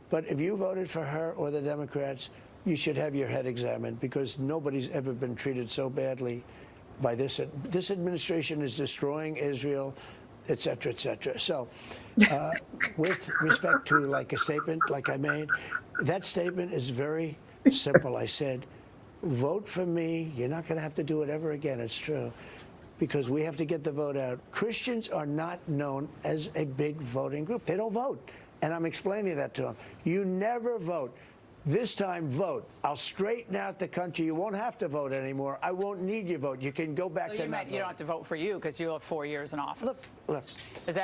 But if you voted for her or the Democrats, you should have your head examined, because nobody's ever been treated so badly by this. This administration is destroying Israel, et cetera, et cetera. So with respect to like a statement like I made, that statement is very simple. I said, vote for me. You're not going to have to do it ever again. It's true, because we have to get the vote out. Christians are not known as a big voting group. They don't vote. And I'm explaining that to them. You never vote. This time, vote. I'll straighten out the country. You won't have to vote anymore. I won't need your vote. You can go back So to you not meant you don't have to vote for you because you have 4 years in office. Look.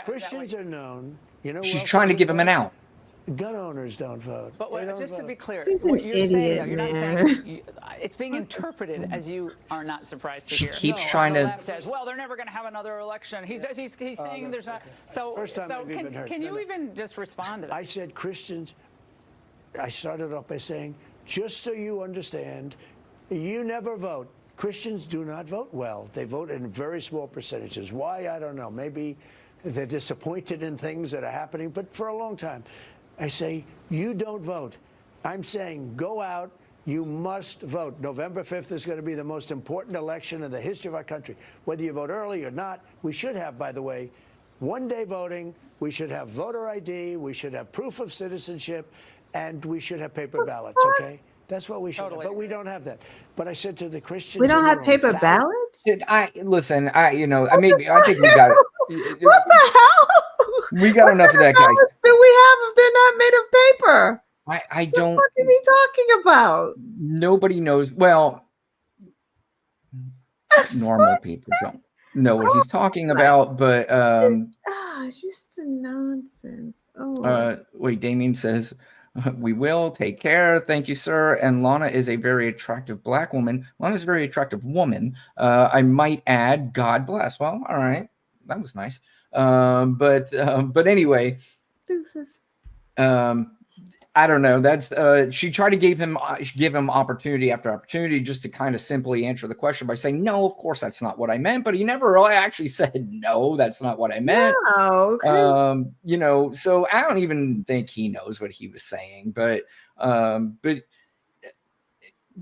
Christians are known. You know, She's trying to give him an out. Gun owners don't vote. But They don't just to vote. be clear, He's what an you're saying, idiot, though, you're not man. saying it's being interpreted as you are not surprised to She hear. keeps No, trying the to. left as, well, they're never going to have another election. He's saying there's not. So, First time I've even heard. can No, you no. even just respond to that? I said Christians. I started off by saying, just so you understand, you never vote. Christians do not vote well. They vote in very small percentages. Why? I don't know. Maybe they're disappointed in things that are happening, but for a long time, I say, you don't vote. I'm saying, go out. You must vote. November 5th is going to be the most important election in the history of our country. Whether you vote early or not, we should have, by the way, one-day voting. We should have voter ID. We should have proof of citizenship. And we should have paper ballots, okay? That's what we should Totally. have. But we don't have that. But I said to the Christians, We don't in have the room, paper thousands- ballots? I think I think we got it. What the hell? We got enough of that guy. Ballots do we have if they're not made of paper? I don't. What is he talking about? Nobody knows. Well, normal people don't know what he's talking about. But It's just a nonsense. Oh, wait, Damien says, we will take care. Thank you, sir. And Lana is a very attractive black woman. Lana is a very attractive woman. I might add, God bless. Well, all right. That was nice. But anyway, deuces. I don't know. That's she tried to give him opportunity after opportunity just to kind of simply answer the question by saying, no, of course that's not what I meant. But he never really actually said, no, that's not what I meant. No, So I don't even think he knows what he was saying. But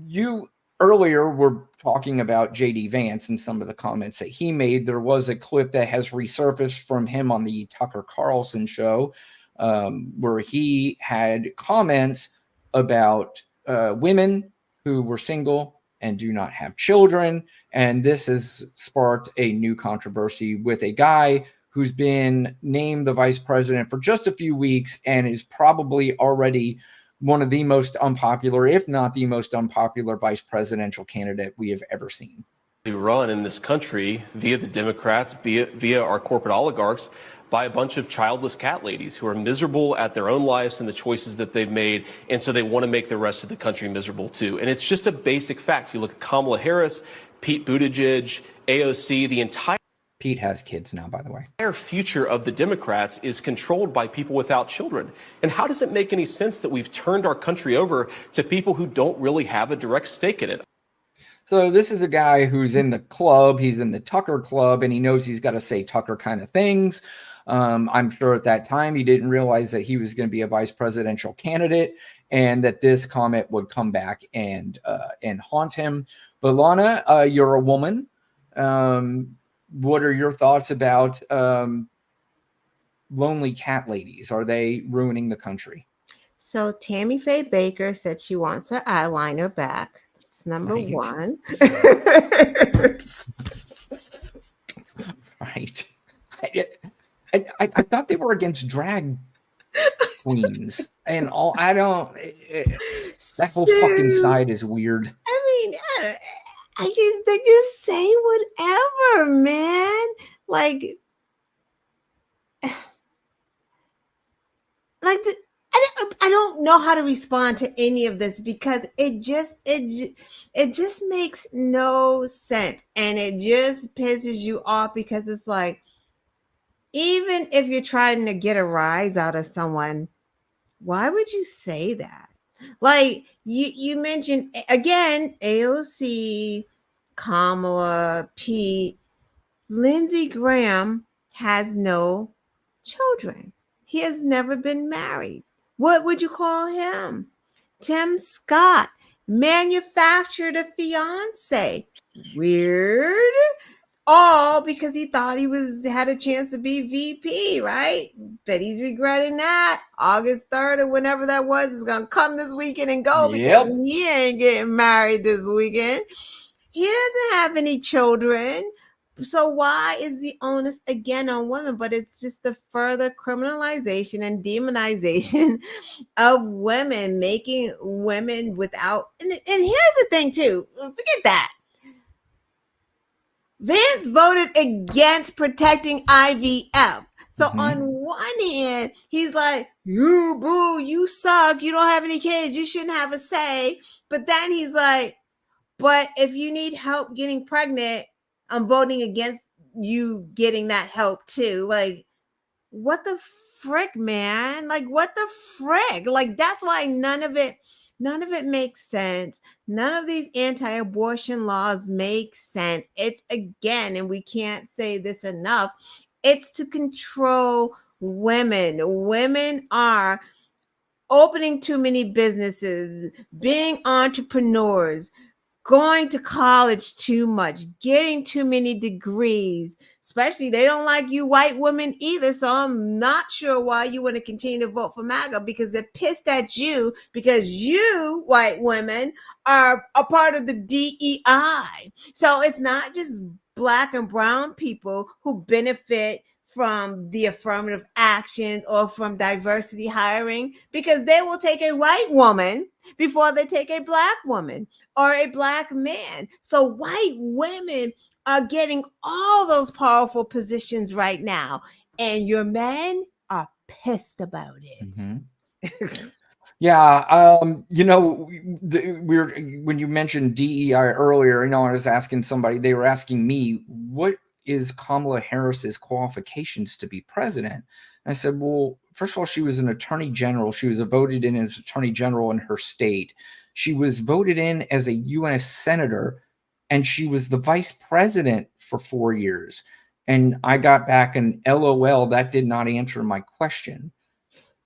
you earlier we're talking about JD Vance and some of the comments that he made. There was a clip that has resurfaced from him on the Tucker Carlson show, where he had comments about women who were single and do not have children. And this has sparked a new controversy with a guy who's been named the vice president for just a few weeks and is probably already one of the most unpopular, if not the most unpopular vice presidential candidate we have ever seen. Run in this country via the Democrats, via our corporate oligarchs, by a bunch of childless cat ladies who are miserable at their own lives and the choices that they've made, and so they want to make the rest of the country miserable too. And it's just a basic fact. You look at Kamala Harris, Pete Buttigieg, AOC, the entire Pete has kids now, by the way. The entire future of the Democrats is controlled by people without children. And how does it make any sense that we've turned our country over to people who don't really have a direct stake in it? So this is a guy who's in the club. He's in the Tucker club, and he knows he's got to say Tucker kind of things. I'm sure at that time he didn't realize that he was going to be a vice presidential candidate and that this comment would come back and haunt him. But Lana, you're a woman. What are your thoughts about lonely cat ladies? Are they ruining the country? So Tammy Faye Baker said she wants her eyeliner back. That's number one. Right. I thought they were against drag queens and all. I don't. That whole fucking side is weird. I mean, they just say whatever, man. Like I don't know how to respond to any of this because it just makes no sense, and it just pisses you off because it's like, even if you're trying to get a rise out of someone, why would you say that? Like you mentioned again, AOC, Kamala, Pete, Lindsey Graham has no children. He has never been married. What would you call him? Tim Scott manufactured a fiance. Weird. All because he thought he had a chance to be VP, right? But he's regretting that. August 3rd or whenever that was is going to come this weekend and go because he ain't getting married this weekend. He doesn't have any children. So why is the onus again on women? But it's just the further criminalization and demonization of women, making women without. And here's the thing too. Forget that. Vance voted against protecting IVF. So on one hand, he's like, you boo, you suck. You don't have any kids. You shouldn't have a say. But then he's like, but if you need help getting pregnant, I'm voting against you getting that help too. Like, what the frick, man? Like, what the frick? Like, that's why none of it makes sense. None of these anti-abortion laws make sense. It's again, and we can't say this enough, it's to control women. Women are opening too many businesses, being entrepreneurs, going to college too much, getting too many degrees. Especially, they don't like you white women either. So I'm not sure why you want to continue to vote for MAGA, because they're pissed at you because you white women are a part of the DEI. So it's not just Black and brown people who benefit from the affirmative actions or from diversity hiring, because they will take a white woman before they take a Black woman or a Black man. So white women are getting all those powerful positions right now, and your men are pissed about it. Yeah, when you mentioned DEI earlier, I was asking somebody, they were asking me, what is Kamala Harris's qualifications to be president? And I said, well, first of all, she was an attorney general. She was voted in as attorney general in her state. She was voted in as a U.S. senator, and she was the vice president for 4 years. And I got back an LOL, that did not answer my question.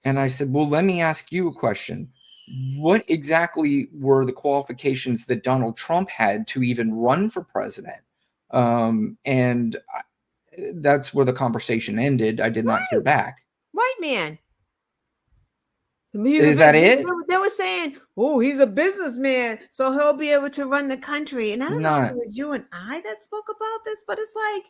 And I said, well, let me ask you a question. what exactly were the qualifications that Donald Trump had to even run for president? And that's where the conversation ended. I did not hear back. White man. Is that it? They were saying, oh, he's a businessman, so he'll be able to run the country. And I don't know if it was you and I that spoke about this, but it's like,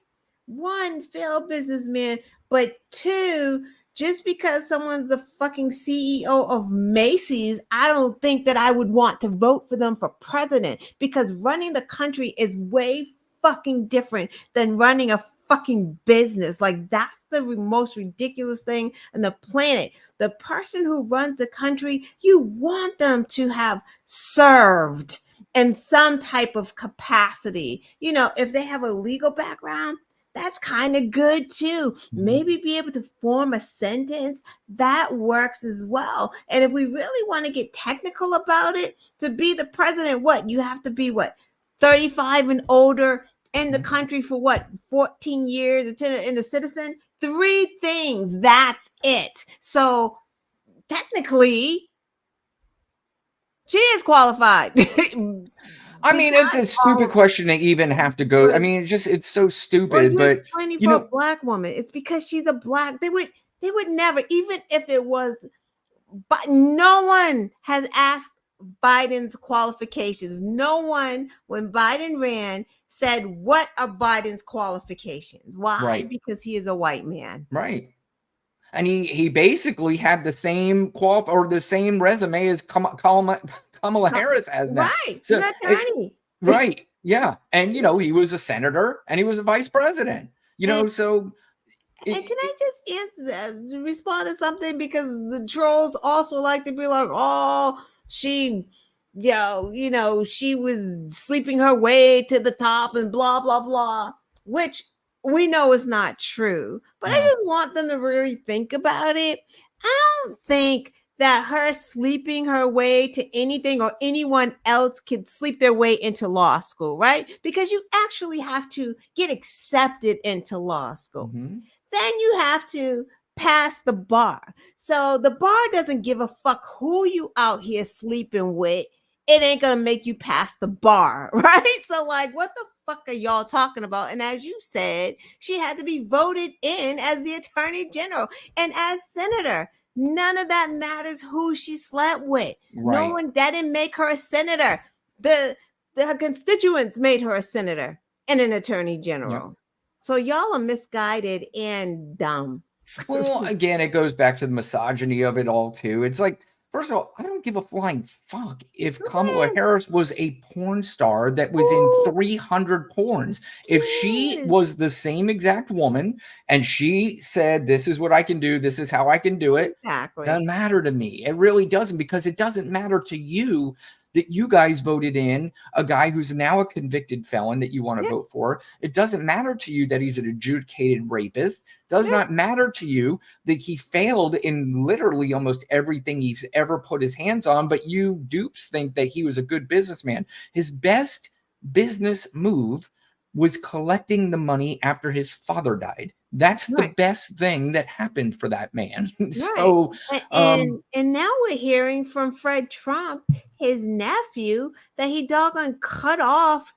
one, failed businessman, but two, just because someone's the fucking CEO of Macy's, I don't think that I would want to vote for them for president, because running the country is way fucking different than running a fucking business. Like, that's the most ridiculous thing on the planet. The person who runs the country, you want them to have served in some type of capacity. You know, if they have a legal background, that's kind of good too. Maybe be able to form a sentence, that works as well. And if we really want to get technical about it, to be the president, what? You have to be 35 and older, in the country for 14 years, and a citizen. 3 things, that's it. So technically, she is qualified. I mean, it's a stupid question to even have to go. I mean, it's so stupid. But explaining for a black woman, it's because she's a black. They would never, even if it was, but no one has asked Biden's qualifications. No one, when Biden ran, said, what are Biden's qualifications? Why? Right. Because he is a white man. Right. And he basically had the same the same resume as Kamala Harris has now. Right. So, he's an attorney. Right. Yeah. And, he was a senator and he was a vice president, so. And can I just respond to something? Because the trolls also like to be like, oh, she was sleeping her way to the top and blah, blah, blah, which we know is not true. But I just want them to really think about it. I don't think that her sleeping her way to anything or anyone else could sleep their way into law school, right? Because you actually have to get accepted into law school. Mm-hmm. Then you have to pass the bar. So the bar doesn't give a fuck who you out here sleeping with. It ain't gonna make you pass the bar, right? So what the fuck are y'all talking about? And as you said, she had to be voted in as the attorney general and as senator. None of that matters who she slept with. Right. No one, that didn't make her a senator. Her constituents made her a senator and an attorney general. Yep. So y'all are misguided and dumb. Well, again, it goes back to the misogyny of it all too. It's like, first of all, I don't give a flying fuck if Kamala Harris was a porn star that was in 300 porns. If she was the same exact woman and she said, this is what I can do, this is how I can do it, doesn't matter to me. It really doesn't, because it doesn't matter to you that you guys voted in a guy who's now a convicted felon that you want to vote for. It doesn't matter to you that he's an adjudicated rapist. Does not matter to you that he failed in literally almost everything he's ever put his hands on, but you dupes think that he was a good businessman. His best business move was collecting the money after his father died. That's the best thing that happened for that man. So, and now we're hearing from Fred Trump, his nephew, that he doggone cut off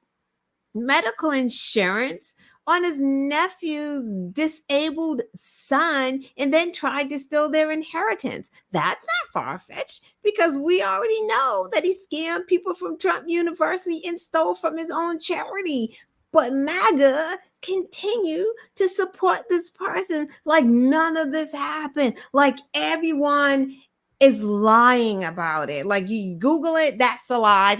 medical insurance on his nephew's disabled son and then tried to steal their inheritance. That's not far-fetched, because we already know that he scammed people from Trump University and stole from his own charity. But MAGA continue to support this person like none of this happened. Like everyone is lying about it. Like you Google it, that's a lie.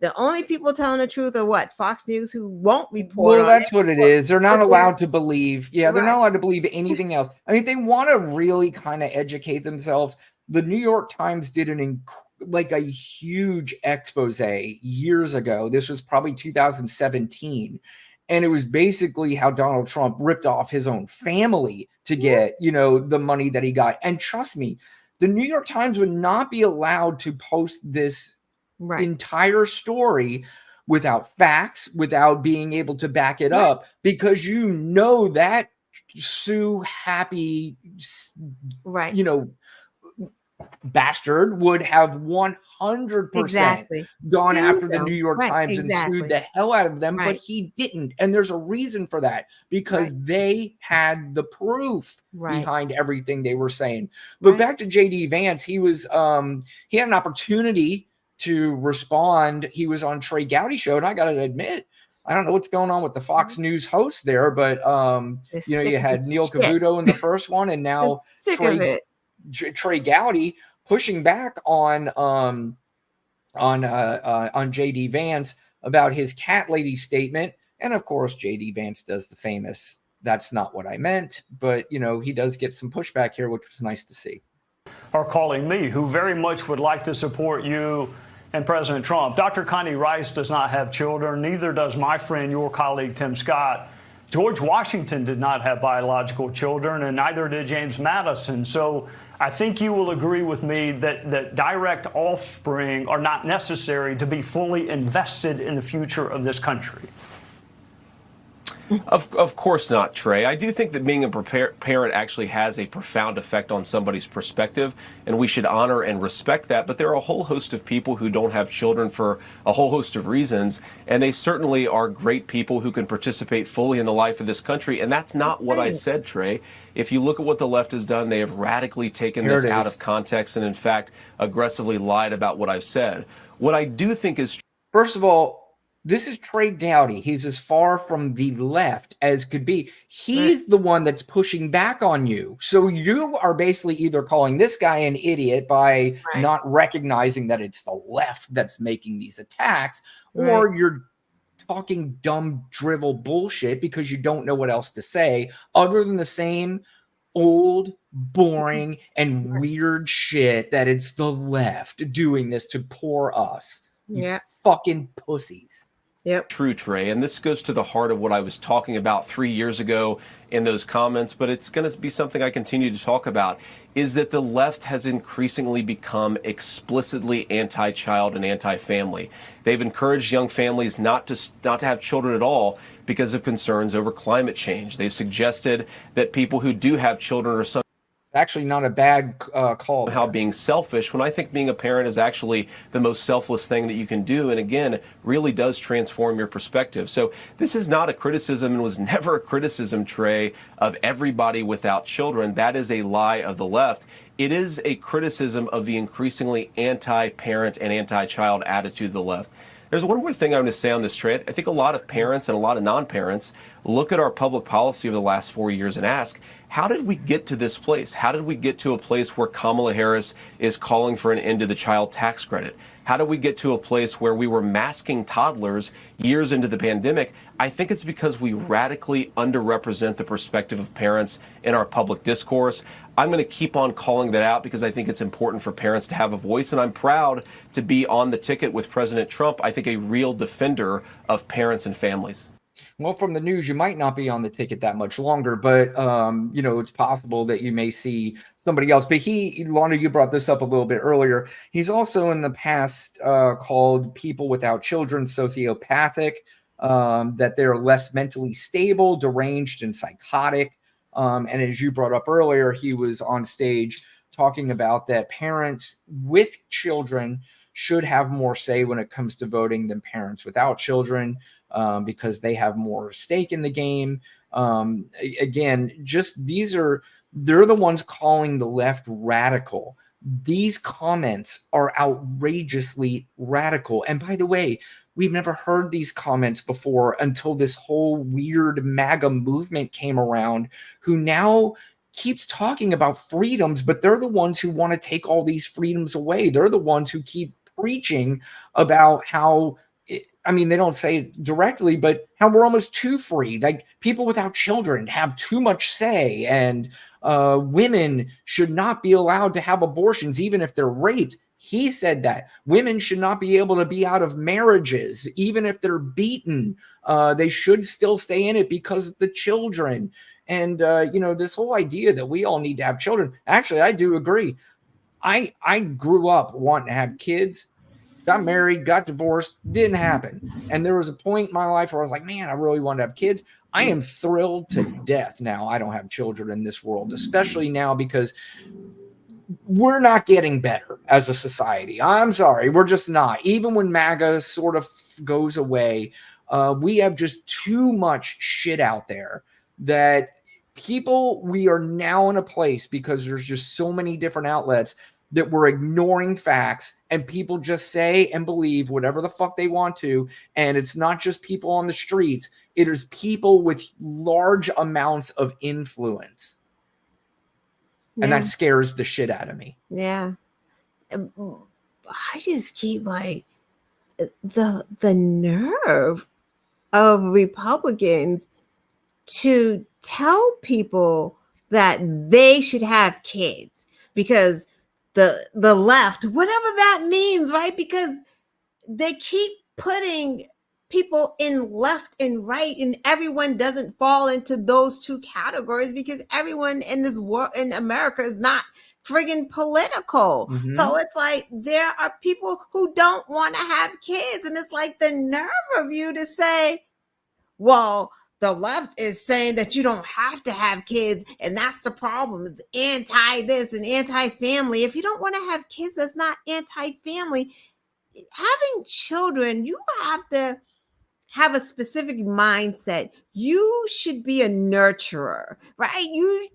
The only people telling the truth are what? Fox News, who won't report. Well, that's what it is. They're not allowed to believe. Yeah, they're not allowed to believe anything else. I mean, they want to really kind of educate themselves. The New York Times did a huge expose years ago. This was probably 2017. And it was basically how Donald Trump ripped off his own family to get, the money that he got. And trust me, the New York Times would not be allowed to post this entire story without facts, without being able to back it up, because that Sue Happy, bastard would have 100% Exactly. gone Sue after the them. New York Right, Times and sued exactly. the hell out of them, but Right. he didn't. And there's a reason for that, because Right. they had the proof Right. behind everything they were saying. But Right. back to JD Vance, he had an opportunity to respond. He was on Trey Gowdy's show, and I got to admit, I don't know what's going on with the Fox News host there, but you had Neil Cavuto in the first one, and now Trey Gowdy pushing back on JD Vance about his cat lady statement. And of course, JD Vance does the famous "that's not what I meant," but he does get some pushback here, which was nice to see. Are calling me, who very much would like to support you and President Trump. Dr. Connie Rice does not have children, neither does my friend, your colleague, Tim Scott. George Washington did not have biological children, and neither did James Madison. So I think you will agree with me that direct offspring are not necessary to be fully invested in the future of this country. Of course not, Trey. I do think that being a parent actually has a profound effect on somebody's perspective, and we should honor and respect that. But there are a whole host of people who don't have children for a whole host of reasons, and they certainly are great people who can participate fully in the life of this country. And that's not what I said, Trey. If you look at what the left has done, they have radically taken this out of context and, in fact, aggressively lied about what I've said. What I do think is... First of all, this is Trey Gowdy. He's as far from the left as could be. He's the one that's pushing back on you. So you are basically either calling this guy an idiot by not recognizing that it's the left that's making these attacks, or you're talking dumb drivel bullshit because you don't know what else to say other than the same old, boring, and weird shit that it's the left doing this to poor us. You fucking pussies. Yep. True, Trey. And this goes to the heart of what I was talking about 3 years ago in those comments, but it's going to be something I continue to talk about, is that the left has increasingly become explicitly anti-child and anti-family. They've encouraged young families not to have children at all because of concerns over climate change. They've suggested that people who do have children are actually not a bad call. How being selfish, when I think being a parent is actually the most selfless thing that you can do, and again, really does transform your perspective. So this is not a criticism, and was never a criticism, Trey, of everybody without children. That is a lie of the left. It is a criticism of the increasingly anti-parent and anti-child attitude of the left. There's one more thing I want to say on this, Trey. I think a lot of parents and a lot of non-parents look at our public policy over the last 4 years and ask, how did we get to this place? How did we get to a place where Kamala Harris is calling for an end to the child tax credit? How did we get to a place where we were masking toddlers years into the pandemic? I think it's because we radically underrepresent the perspective of parents in our public discourse. I'm going to keep on calling that out because I think it's important for parents to have a voice, and I'm proud to be on the ticket with President Trump. I think a real defender of parents and families. Well, from the news, you might not be on the ticket that much longer, but it's possible that you may see somebody else. But Lana, you brought this up a little bit earlier. He's also in the past called people without children sociopathic, that they're less mentally stable, deranged, and psychotic. And as you brought up earlier, he was on stage talking about that parents with children should have more say when it comes to voting than parents without children. Because they have more stake in the game. Again, they're the ones calling the left radical. These comments are outrageously radical. And by the way, we've never heard these comments before until this whole weird MAGA movement came around, who now keeps talking about freedoms, but they're the ones who want to take all these freedoms away. They're the ones who keep preaching about how, they don't say it directly, but how we're almost too free. Like people without children have too much say, and women should not be allowed to have abortions, even if they're raped. He said that women should not be able to be out of marriages, even if they're beaten. They should still stay in it because of the children. And, this whole idea that we all need to have children. Actually, I do agree. I grew up wanting to have kids. Got married, got divorced, didn't happen. And there was a point in my life where I was like, man, I really wanted to have kids. I am thrilled to death now I don't have children in this world, especially now because we're not getting better as a society. I'm sorry, we're just not. Even when MAGA sort of goes away, we have just too much shit out there that we are now in a place, because there's just so many different outlets, that we're ignoring facts, and people just say and believe whatever the fuck they want to. And it's not just people on the streets, it is people with large amounts of influence. And that scares the shit out of me. Yeah. I just keep like the nerve of Republicans to tell people that they should have kids, because the left, whatever that means, right? Because they keep putting people in left and right, and everyone doesn't fall into those two categories, because everyone in this world, in America, is not friggin' political. So it's like there are people who don't want to have kids, and it's like the nerve of you to say, well, the left is saying that you don't have to have kids, and that's the problem. It's anti this and anti family. If you don't want to have kids, that's not anti family. Having children, you have to have a specific mindset. You should be a nurturer, right?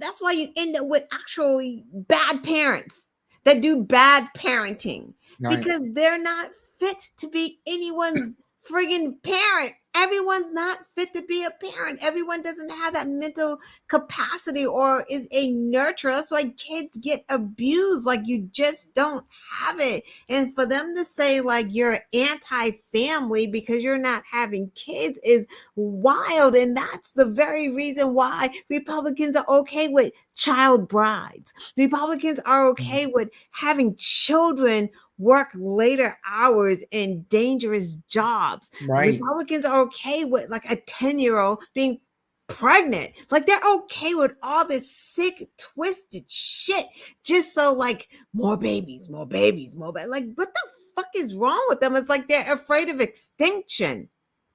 That's why you end up with actually bad parents that do bad parenting, because they're not fit to be anyone's friggin' parent. Everyone's not fit to be a parent. Everyone doesn't have that mental capacity or is a nurturer. That's why kids get abused. Like, you just don't have it. And for them to say like you're anti-family because you're not having kids is wild. And that's the very reason why Republicans are okay with child brides. Republicans are okay with having children work later hours in dangerous jobs. Right. Republicans are okay with like a 10-year-old being pregnant. Like, they're okay with all this sick, twisted shit just so like more babies. Like, what the fuck is wrong with them? It's like they're afraid of extinction.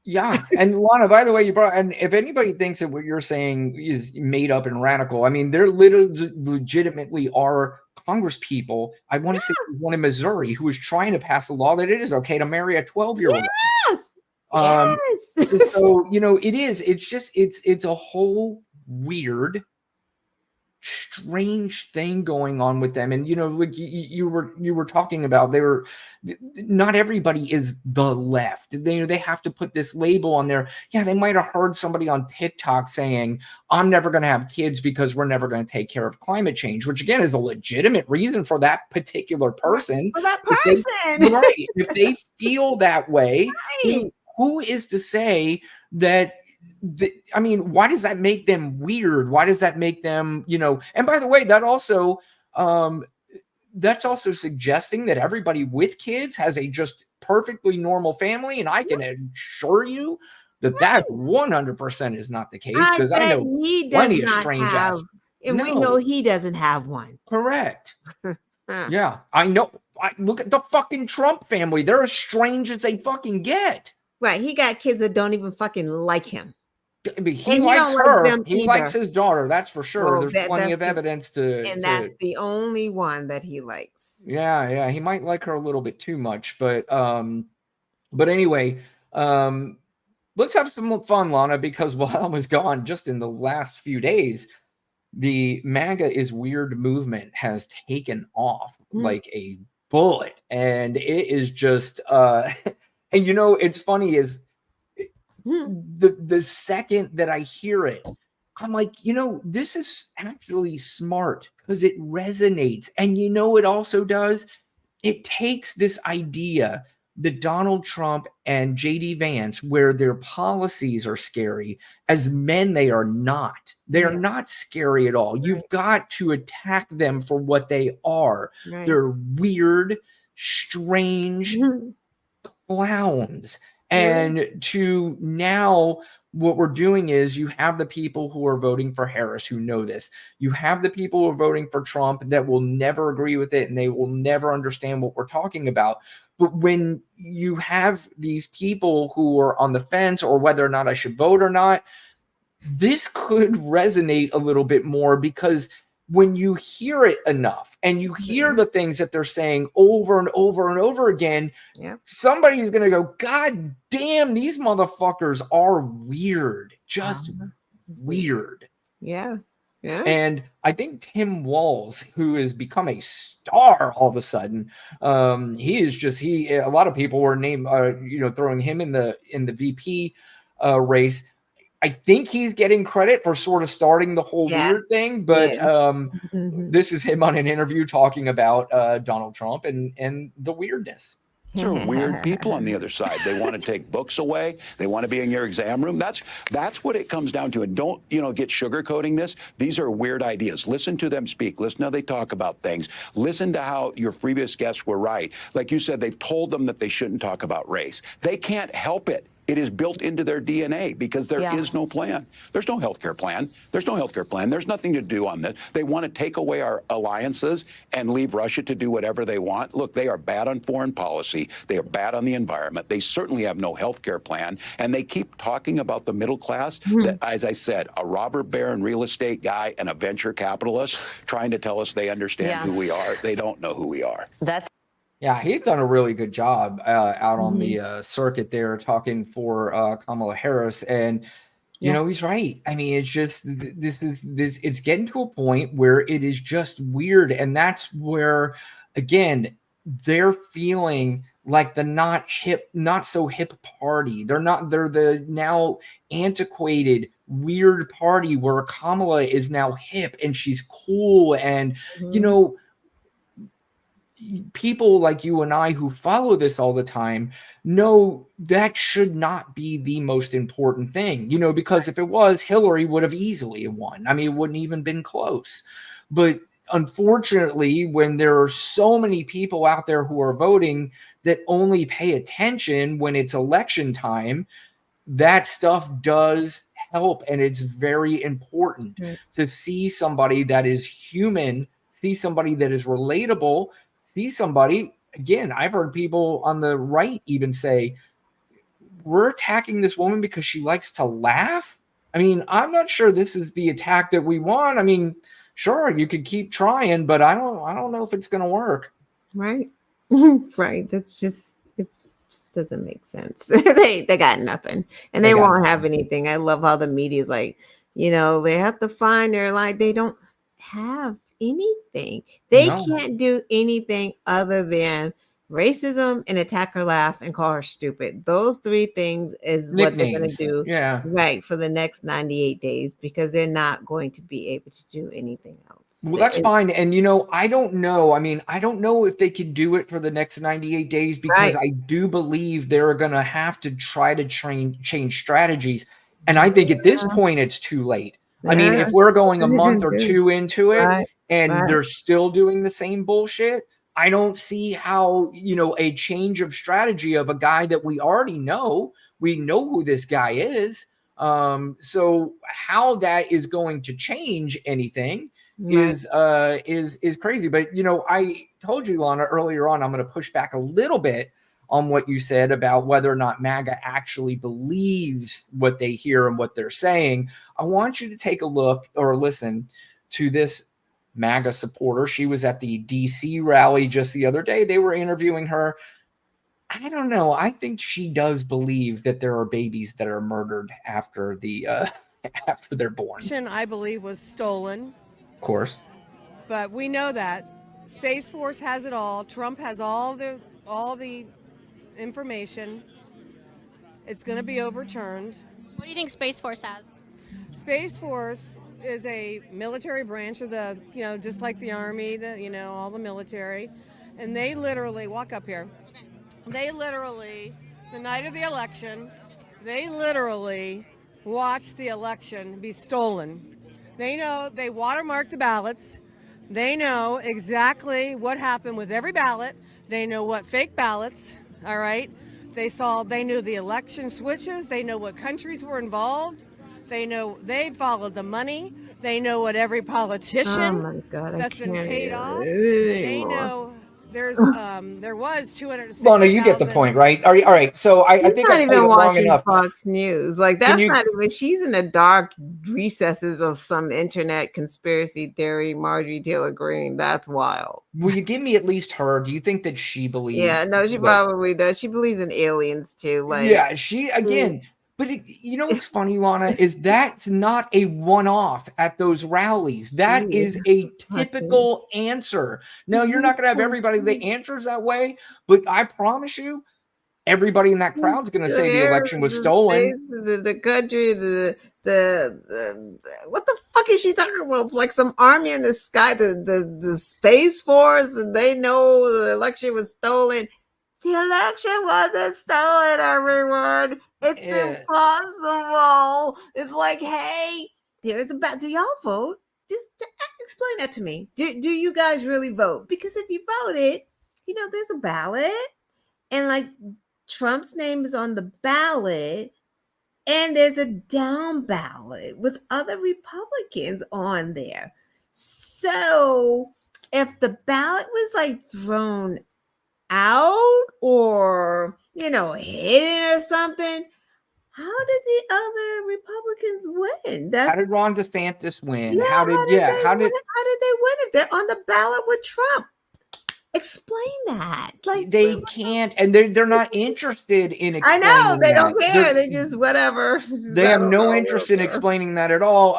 Yeah. And Lana, by the way, and if anybody thinks that what you're saying is made up and radical, I mean, there literally legitimately are Congress people. I want to say one in Missouri who is trying to pass a law that it is okay to marry a 12-year-old. Yes. So, it's a whole weird, strange thing going on with them. And like you were talking about, not everybody is the left. They have to put this label on there. Yeah, they might have heard somebody on TikTok saying, I'm never going to have kids because we're never going to take care of climate change, which again is a legitimate reason for that particular person. For that person. Right. If they feel that way, right. Who is to say that? I mean, why does that make them weird? Why does that make them, and by the way, that's also suggesting that everybody with kids has a just perfectly normal family. And I can assure you that 100% is not the case, because I know plenty of strange ass. And we know he doesn't have one. Correct. Yeah, I know. Look at the fucking Trump family. They're as strange as they fucking get. Right. He got kids that don't even fucking like him. He likes her. He likes his daughter. That's for sure. There's plenty of evidence to. And that's the only one that he likes. Yeah. He might like her a little bit too much, but anyway, let's have some fun, Lana, because while I was gone, just in the last few days, the MAGA is weird movement has taken off like a bullet, and it is just and it's funny is the second that I hear it, I'm like, this is actually smart because it resonates. And it also does, it takes this idea that Donald Trump and JD Vance, where their policies are scary, as men, they are not. They are not scary at all. Right. You've got to attack them for what they are. Right. They're weird, strange clowns. And to now, what we're doing is you have the people who are voting for Harris who know this. You have the people who are voting for Trump that will never agree with it, and they will never understand what we're talking about. But when you have these people who are on the fence or whether or not I should vote or not, this could resonate a little bit more, because when you hear it enough and you hear the things that they're saying over and over and over again, somebody's going to go, God damn, these motherfuckers are weird. Just weird. Yeah. Yeah. And I think Tim Walz, who has become a star all of a sudden, he is just a lot of people were throwing him in the VP race. I think he's getting credit for sort of starting the whole weird thing, but this is him on an interview talking about Donald Trump and the weirdness. These are weird people on the other side. They want to take books away. They want to be in your exam room. That's what it comes down to. And don't, get sugarcoating this. These are weird ideas. Listen to them speak. Listen how they talk about things. Listen to how your previous guests were right. Like you said, they've told them that they shouldn't talk about race. They can't help it. It is built into their DNA because there is no plan. There's no health care plan. There's no health care plan. There's nothing to do on this. They want to take away our alliances and leave Russia to do whatever they want. Look, they are bad on foreign policy. They are bad on the environment. They certainly have no health care plan. And they keep talking about the middle class that, as I said, a robber baron real estate guy and a venture capitalist trying to tell us they understand who we are. They don't know who we are. Yeah, he's done a really good job out on the circuit there talking for Kamala Harris. And, he's right. I mean, it's just it's getting to a point where it is just weird. And that's where, again, they're feeling like the not so hip party. They're the now antiquated, weird party where Kamala is now hip and she's cool. And, people like you and I who follow this all the time know that should not be the most important thing, because if it was, Hillary would have easily won. I mean, it wouldn't even been close. But unfortunately, when there are so many people out there who are voting that only pay attention when it's election time, that stuff does help. And it's very important to see somebody that is human, see somebody that is relatable, see somebody, again, I've heard people on the right even say, we're attacking this woman because she likes to laugh. I mean, I'm not sure this is the attack that we want. I mean, sure, you could keep trying, but I don't know if it's going to work. Right. Right. It just doesn't make sense. They got nothing and they won't have anything. I love how the media is like, they have to find their they don't have anything. They can't do anything other than racism and attack her, laugh, and call her stupid. Those three things is what they're going to do right for the next 98 days because they're not going to be able to do anything else. Well, that's fine. And, I don't know. I mean, I don't know if they could do it for the next 98 days because I do believe they're going to have to try to change strategies. And I think at this point, it's too late. I mean, if we're going a month or two into it and they're still doing the same bullshit, I don't see how, a change of strategy of a guy that we already know, we know who this guy is. So how that is going to change anything is crazy. But, I told you, Lana, earlier on, I'm going to push back a little bit on what you said about whether or not MAGA actually believes what they hear and what they're saying. I want you to take a look or listen to this MAGA supporter. She was at the DC rally just the other day. They were interviewing her. I don't know. I think she does believe that there are babies that are murdered after after they're born. I believe was stolen. Of course. But we know that Space Force has it all. Trump has all the information. It's going to be overturned. What do you think Space Force has? Space Force is a military branch of the, just like the Army, all the military. And they literally, walk up here. Okay. They literally, the night of the election, they literally watched the election be stolen. They know, they watermarked the ballots. They know exactly what happened with every ballot. They know what fake ballots, all right? They knew the election switches. They know what countries were involved. They followed the money. They know what every politician that's been paid off. They know there was 260,000. Well, no, you get the point, right? All right. So I She's think not I played even it long watching enough. Fox News. Like, Can that's you? not even, she's in the dark recesses of some internet conspiracy theory, Marjorie Taylor Greene. That's wild. Will you give me at least her? Do you think that she believes? Yeah, no, she that- probably does. She believes in aliens too. Like, Yeah, she again. But you know what's funny, Lana, is that's not a one-off at those rallies. That She is is a typical answer. No, you're not going to have everybody that answers that way, but I promise you, everybody in that crowd's going to say the election was stolen. The country, what the fuck is she talking about? Like some army in the sky, the space force, and they know the election was stolen. The election wasn't stolen, everyone. It's impossible. It's like, hey, there's do y'all vote? Just explain that to me. Do you guys really vote? Because if you voted, there's a ballot, and like Trump's name is on the ballot, and there's a down ballot with other Republicans on there. So if the ballot was like thrown out or hidden or something, how did the other Republicans win? How did Ron DeSantis win? Yeah, how did they win if they're on the ballot with Trump? Explain that. Like, they can't, and they're not interested in I explaining know they that. don't care. They just whatever. They have no interest in explaining that at all.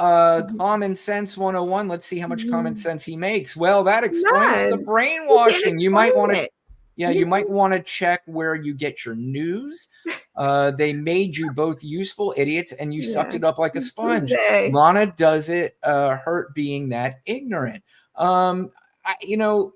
Common sense 101. Let's see how much common sense he makes. Well, that explains the brainwashing. You might want to, you might want to check where you get your news. They made you both useful idiots, and you sucked it up like a sponge. Lana does it hurt being that ignorant. I don't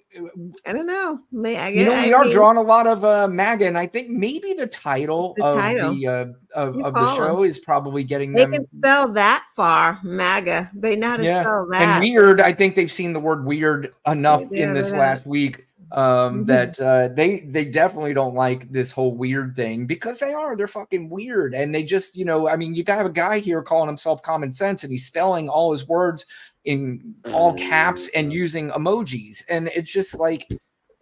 know. We are drawing a lot of MAGA, and I think maybe the title of the show is probably getting them. They can spell that far, MAGA. They know how to spell that. And weird. I think they've seen the word weird enough in this last week that they definitely don't like this whole weird thing, because they're fucking weird, and they just you gotta have a guy here calling himself Common Sense, and he's spelling all his words in all caps and using emojis, and it's just like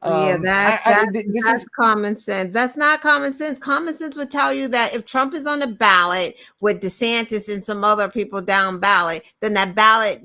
this is common sense. That's not common sense. Common sense would tell you that if Trump is on the ballot with DeSantis and some other people down ballot, then that ballot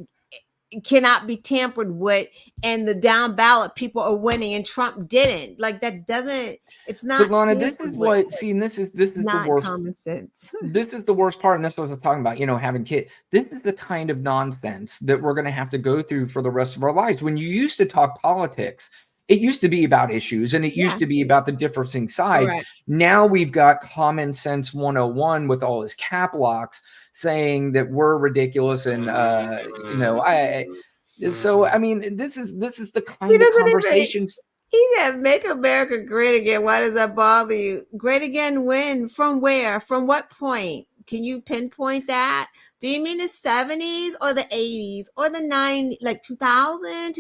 cannot be tampered with, and the down ballot people are winning and Trump didn't. Like, that doesn't, it's not. But Lana, this is what, see, and this is not the worst. Common sense. This is the worst part, and that's what I'm talking about, having kids. This is the kind of nonsense that we're going to have to go through for the rest of our lives. When you used to talk politics, it used to be about issues, and it used to be about the differing sides. Right. Now we've got Common Sense 101 with all his cap locks saying that we're ridiculous, and so I mean, this is the kind of conversations. He said, "Make America great again." Why does that bother you? Great again when? From where? From what point? Can you pinpoint that? Do you mean the 70s or the 80s or the 90s, like 2000,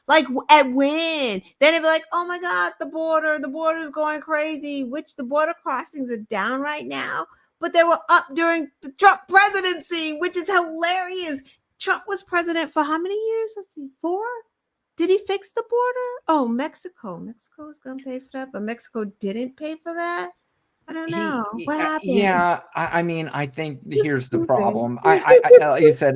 like at when? Then it'd be like, oh my God, the border is going crazy, which the border crossings are down right now, but they were up during the Trump presidency, which is hilarious. Trump was president for how many years? Let's see, 4? Did he fix the border? Oh, Mexico. Mexico was going to pay for that, but Mexico didn't pay for that. I don't know what happened. Yeah, I mean, I think here's the problem. I said,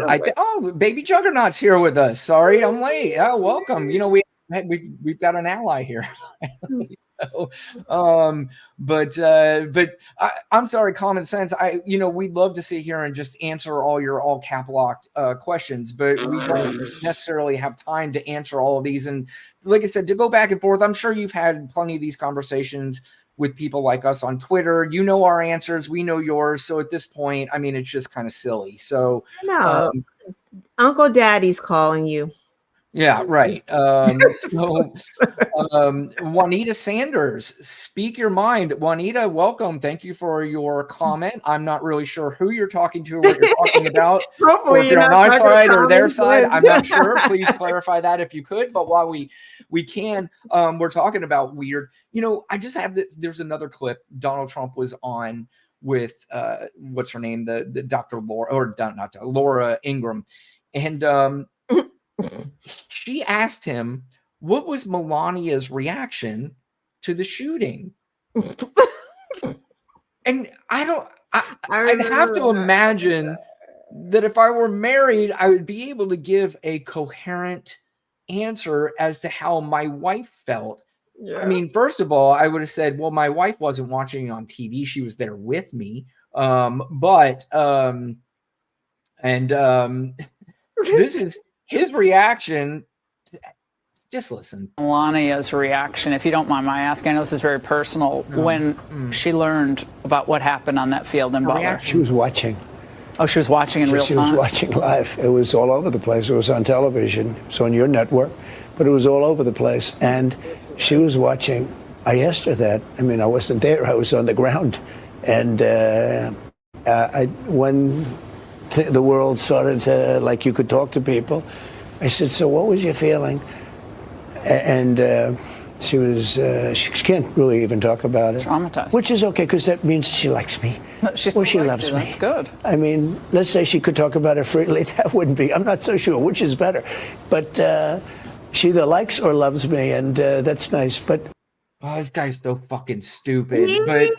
Baby Juggernaut's here with us. Sorry, I'm late. Oh, welcome. We've got an ally here. But I'm sorry, Common Sense. We'd love to sit here and just answer all your all cap locked questions, but we don't necessarily have time to answer all of these. And like I said, to go back and forth, I'm sure you've had plenty of these conversations with people like us on Twitter. You know our answers, we know yours. So at this point, I mean, it's just kind of silly. So no, Uncle Daddy's calling you. Yeah, right. Juanita Sanders, speak your mind. Juanita, welcome. Thank you for your comment. I'm not really sure who you're talking to or what you're talking about. Hopefully, or if you're on our side or their side. I'm not sure. Please clarify that if you could. But while we can, we're talking about weird. I just have this. There's another clip. Donald Trump was on with what's her name, the Dr. Laura, or not Laura Ingraham, and she asked him, what was Melania's reaction to the shooting? And I'd have to imagine that if I were married, I would be able to give a coherent answer as to how my wife felt. Yeah. I mean, first of all, I would have said, well, my wife wasn't watching on TV. She was there with me. This is his reaction. Just listen. Melania's reaction, if you don't mind my asking, I know this is very personal, when she learned about what happened on that field in Butler. She was watching. Oh, she was watching in real time? She was watching live. It was all over the place. It was on television. It was on your network, but it was all over the place. And she was watching. I asked her that. I mean, I wasn't there. I was on the ground. And when the world started to, like, you could talk to people, I said, so what was your feeling? And she can't really even talk about it. Traumatized. Which is okay, because that means she likes me. No, she loves me. That's good. I mean, let's say she could talk about it freely. That wouldn't be, I'm not so sure which is better. But she either likes or loves me, and that's nice. But this guy's so fucking stupid. But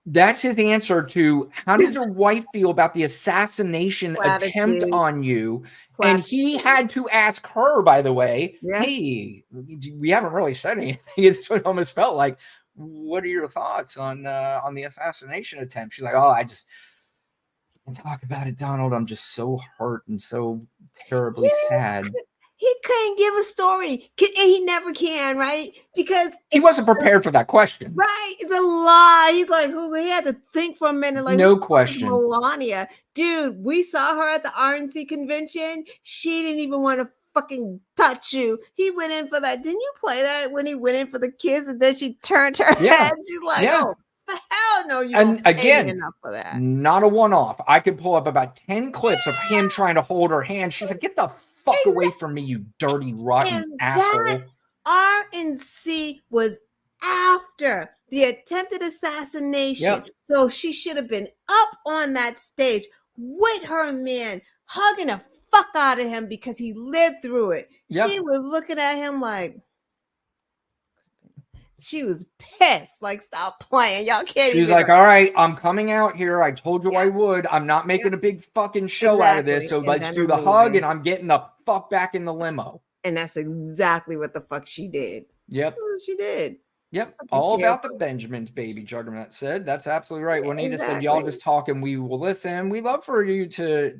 that's his answer to how did your wife feel about the assassination attempt on you? And he had to ask her, by the way, hey, we haven't really said anything. It's what almost felt like, what are your thoughts on the assassination attempt? She's like, oh, I just can't talk about it, Donald. I'm just so hurt and so terribly sad. He couldn't give a story, and he never can, right? Because he wasn't prepared for that question. Right? It's a lie. He's like, he had to think for a minute. Like, no question. Melania, dude, we saw her at the RNC convention. She didn't even want to fucking touch you. He went in for that. Didn't you play that when he went in for the kiss and then she turned her head? She's like, oh, the hell no! You and again, enough for that. Not a one-off. I could pull up about 10 clips of him trying to hold her hand. She's like, get the fuck away from me, you dirty, rotten asshole. RNC was after the attempted assassination. Yep. So she should have been up on that stage with her man, hugging the fuck out of him because he lived through it. Yep. She was looking at him like, she was pissed. Like, stop playing. Y'all can't. She's like, all right, I'm coming out here. I told you I would. I'm not making a big fucking show out of this. So let's do the hug, and I'm getting the fuck back in the limo. And that's exactly what the fuck she did. Yep. She did. Yep. All about the Benjamins, baby, Juggernaut said. That's absolutely right. Juanita said, y'all just talk and we will listen. We love for you to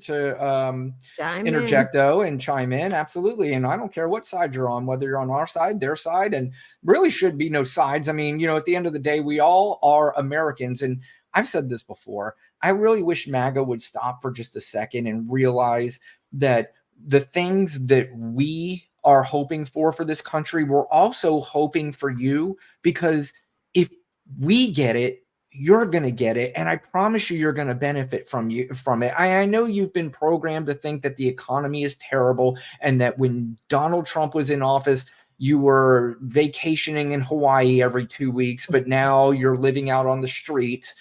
interject, though, and chime in. Absolutely. And I don't care what side you're on, whether you're on our side, their side, and really should be no sides. I mean, at the end of the day, we all are Americans. And I've said this before. I really wish MAGA would stop for just a second and realize that the things that we are hoping for this country, we're also hoping for you, because if we get it, you're going to get it. And I promise you're going to benefit from it. I know you've been programmed to think that the economy is terrible and that when Donald Trump was in office, you were vacationing in Hawaii every 2 weeks, but now you're living out on the streets.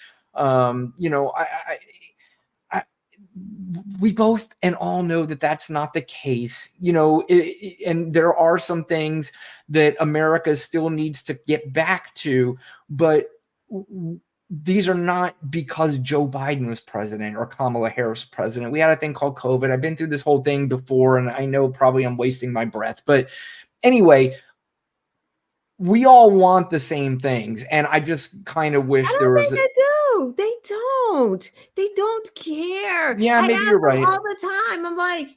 We both and all know that that's not the case, and there are some things that America still needs to get back to, but these are not because Joe Biden was president or Kamala Harris was president. We had a thing called COVID. I've been through this whole thing before, and I know probably I'm wasting my breath, but anyway, we all want the same things, and I just kind of wish there was. They don't care. Yeah, maybe you're right. All the time, I'm like,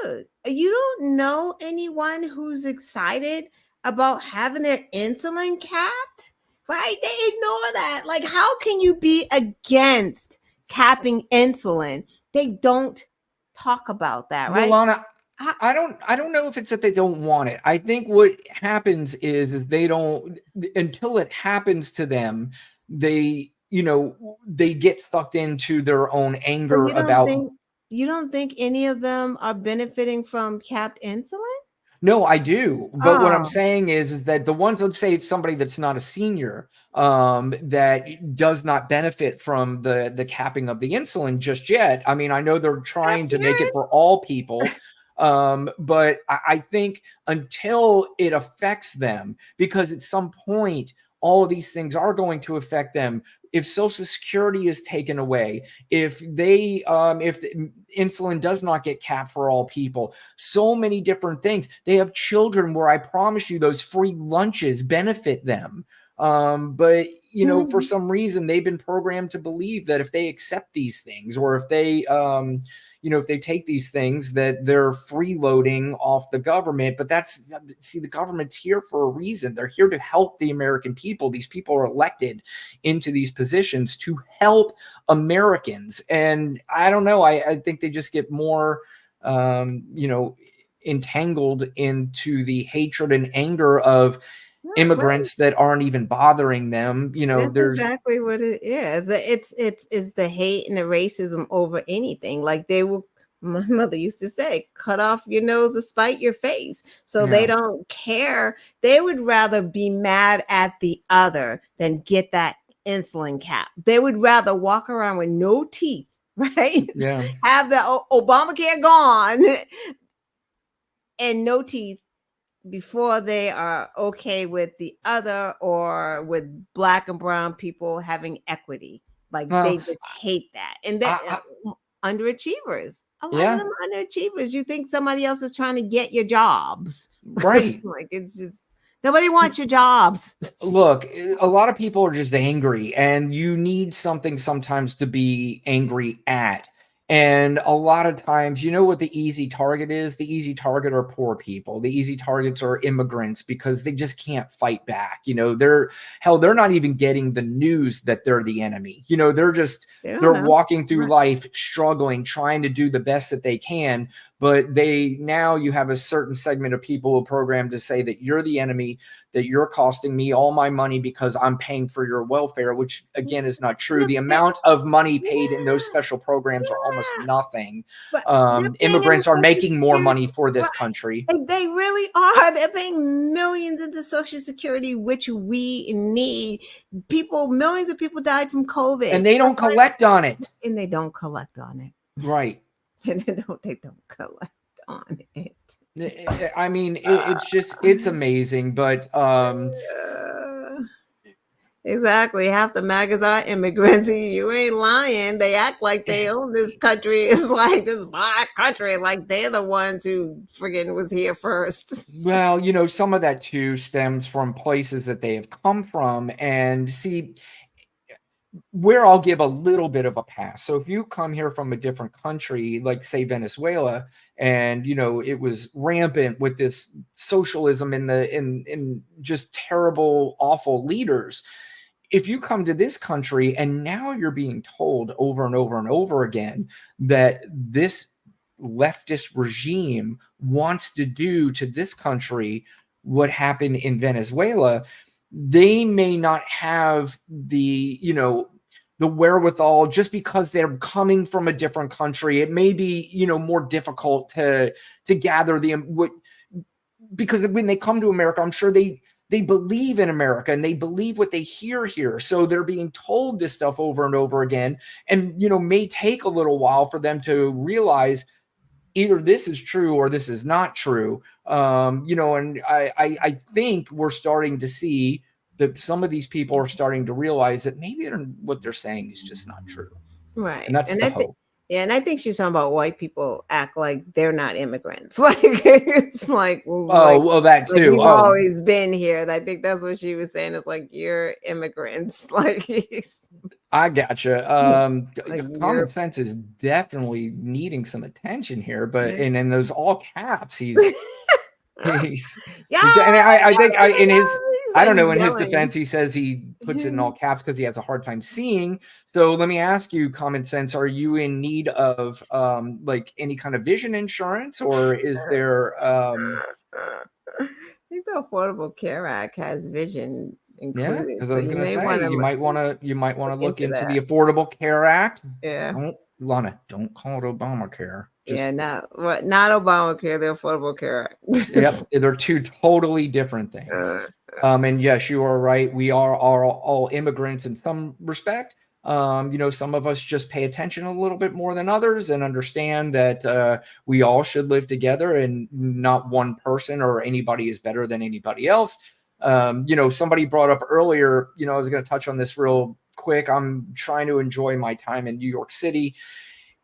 dude, you don't know anyone who's excited about having their insulin capped, right? They ignore that. Like, how can you be against capping insulin? They don't talk about that, right? Lana, I don't know if it's that they don't want it. I think what happens is they don't, until it happens to them, they get sucked into their own anger about. You don't think any of them are benefiting from capped insulin? No, I do. But what I'm saying is that the ones, let's say it's somebody that's not a senior, that does not benefit from the capping of the insulin just yet. I mean, I know they're trying to make it for all people. But I think until it affects them, because at some point, all of these things are going to affect them. If Social Security is taken away, if the insulin does not get capped for all people, so many different things. They have children where I promise you those free lunches benefit them. But for some reason, they've been programmed to believe that if they accept these things, or if they, if they take these things, that they're freeloading off the government. But the government's here for a reason. They're here to help the American people. These people are elected into these positions to help Americans. And I don't know, I think they just get more, entangled into the hatred and anger of immigrants that aren't even bothering them. That's There's exactly what it is. It's the hate and the racism over anything. Like my mother used to say, cut off your nose to spite your face. So they don't care. They would rather be mad at the other than get that insulin cap. They would rather walk around with no teeth, right? Yeah. Have the Obamacare gone and no teeth before they are okay with the other, or with Black and brown people having equity. Like, they just hate that. And that underachievers. A lot of them are underachievers. You think somebody else is trying to get your jobs. Right. Like, it's just, nobody wants your jobs. Look, a lot of people are just angry, and you need something sometimes to be angry at. And a lot of times, what the easy target is? The easy target are poor people. The easy targets are immigrants, because they just can't fight back. They're not even getting the news that they're the enemy. They're walking through life struggling, trying to do the best that they can. But now you have a certain segment of people who are programmed to say that you're the enemy, that you're costing me all my money because I'm paying for your welfare, which again is not true. The amount of money paid in those special programs are almost nothing. Immigrants are making more money for this country. They really are. They're paying millions into Social Security, which we need. Millions of people died from COVID. And they don't collect on it. And they don't collect on it. Right. And they don't collect on it. I mean, it's amazing, but exactly. Half the MAGAs are immigrants. You ain't lying. They act like they own this country. It's like, this is my country. Like, they're the ones who friggin' was here first. Well, some of that too stems from places that they have come from. And see, where I'll give a little bit of a pass. So if you come here from a different country, like say Venezuela, and it was rampant with this socialism in just terrible, awful leaders. If you come to this country and now you're being told over and over and over again that this leftist regime wants to do to this country what happened in Venezuela, they may not have the wherewithal, just because they're coming from a different country. It may be, more difficult to gather because when they come to America, I'm sure they believe in America and they believe what they hear here. So they're being told this stuff over and over again, and, may take a little while for them to realize either this is true or this is not true. And I think we're starting to see that some of these people are starting to realize that maybe what they're saying is just not true. Right. And that's the hope. And I think she's talking about white people act like they're not immigrants. Like, it's like, well, that too. We've always been here. I think that's what she was saying. It's like, you're immigrants. Like, I gotcha. Common sense is definitely needing some attention here, but and in those all caps, he's and I think in his, I don't know, in his defense, he says he puts it in all caps because he has a hard time seeing. So let me ask you, common sense, are you in need of like any kind of vision insurance, or is there I think the Affordable Care Act has vision included. Yeah, because so I was going to say you might want to look into the Affordable Care Act. Yeah, Lana, don't call it Obamacare. Not Obamacare, the Affordable Care Act. Yep, they're two totally different things. And yes, you are right. We are all immigrants in some respect, Some of us just pay attention a little bit more than others and understand that we all should live together and not one person or anybody is better than anybody else. Somebody brought up earlier, I was going to touch on this real quick. I'm trying to enjoy my time in New York City.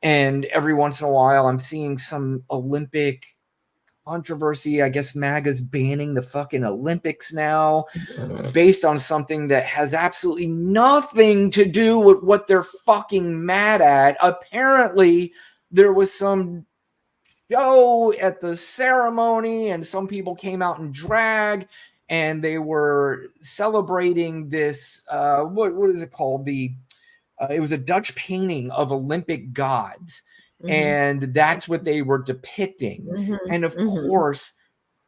And every once in a while, I'm seeing some Olympic controversy. I guess MAGA's banning the fucking Olympics now based on something that has absolutely nothing to do with what they're fucking mad at. Apparently, there was some show at the ceremony and some people came out in drag and they were celebrating this, what is it called? It was a Dutch painting of Olympic gods. And that's what they were depicting. And of course,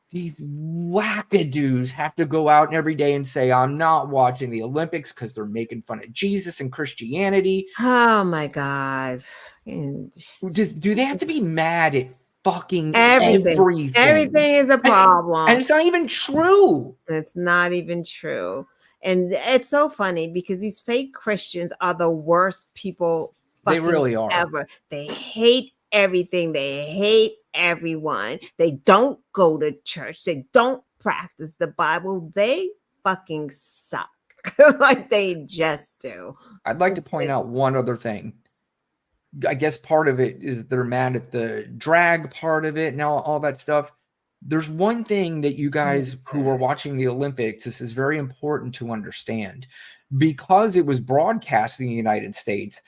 these wackadoos have to go out every day and say, I'm not watching the Olympics because they're making fun of Jesus and Christianity. Oh my God. Do they have to be mad at fucking everything? Everything? Everything is a problem. And it's not even true. It's not even true. And it's so funny because these fake Christians are the worst people. They really are. Ever. They hate everything. They hate everyone. They don't go to church. They don't practice the Bible. They fucking suck. Like they just do. I'd like to point out one other thing. I guess part of it is they're mad at the drag part of it and all that stuff. There's one thing that you guys who are watching the Olympics, this is very important to understand. Because it was broadcast in the United States,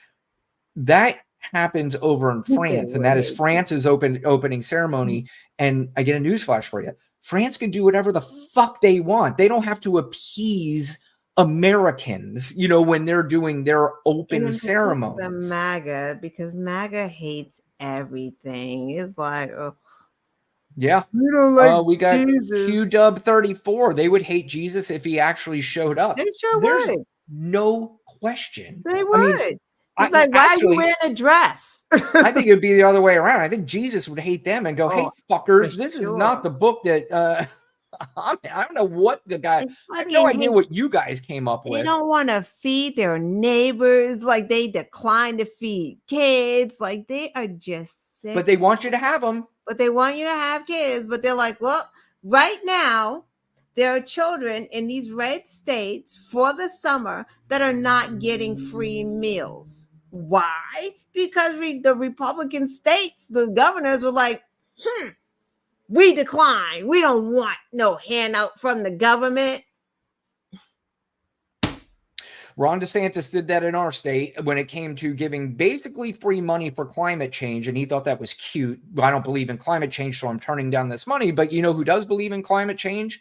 that happens over in France, and that is France's opening ceremony. And I get a newsflash for you. France can do whatever the fuck they want. They don't have to appease Americans, when they're doing their open ceremonies. The MAGA, because MAGA hates everything. It's like, oh. Yeah. You don't like we got Jesus. QW34. They would hate Jesus if he actually showed up. They sure There's would. No question. They would. I mean, it's like, why are you wearing a dress? I think it'd be the other way around. I think Jesus would hate them and go, hey, fuckers, this is not the book that I don't know what the guy, I have no idea what you guys came up with. They don't want to feed their neighbors. Like they decline to feed kids. Like they are just sick. But they want you to have them. But they want you to have kids. But they're like, well, right now, there are children in these red states for the summer that are not getting free meals. Why? Because the Republican states, the governors were like, we decline. We don't want no handout from the government. Ron DeSantis did that in our state when it came to giving basically free money for climate change, and he thought that was cute. I don't believe in climate change, so I'm turning down this money. But you know who does believe in climate change?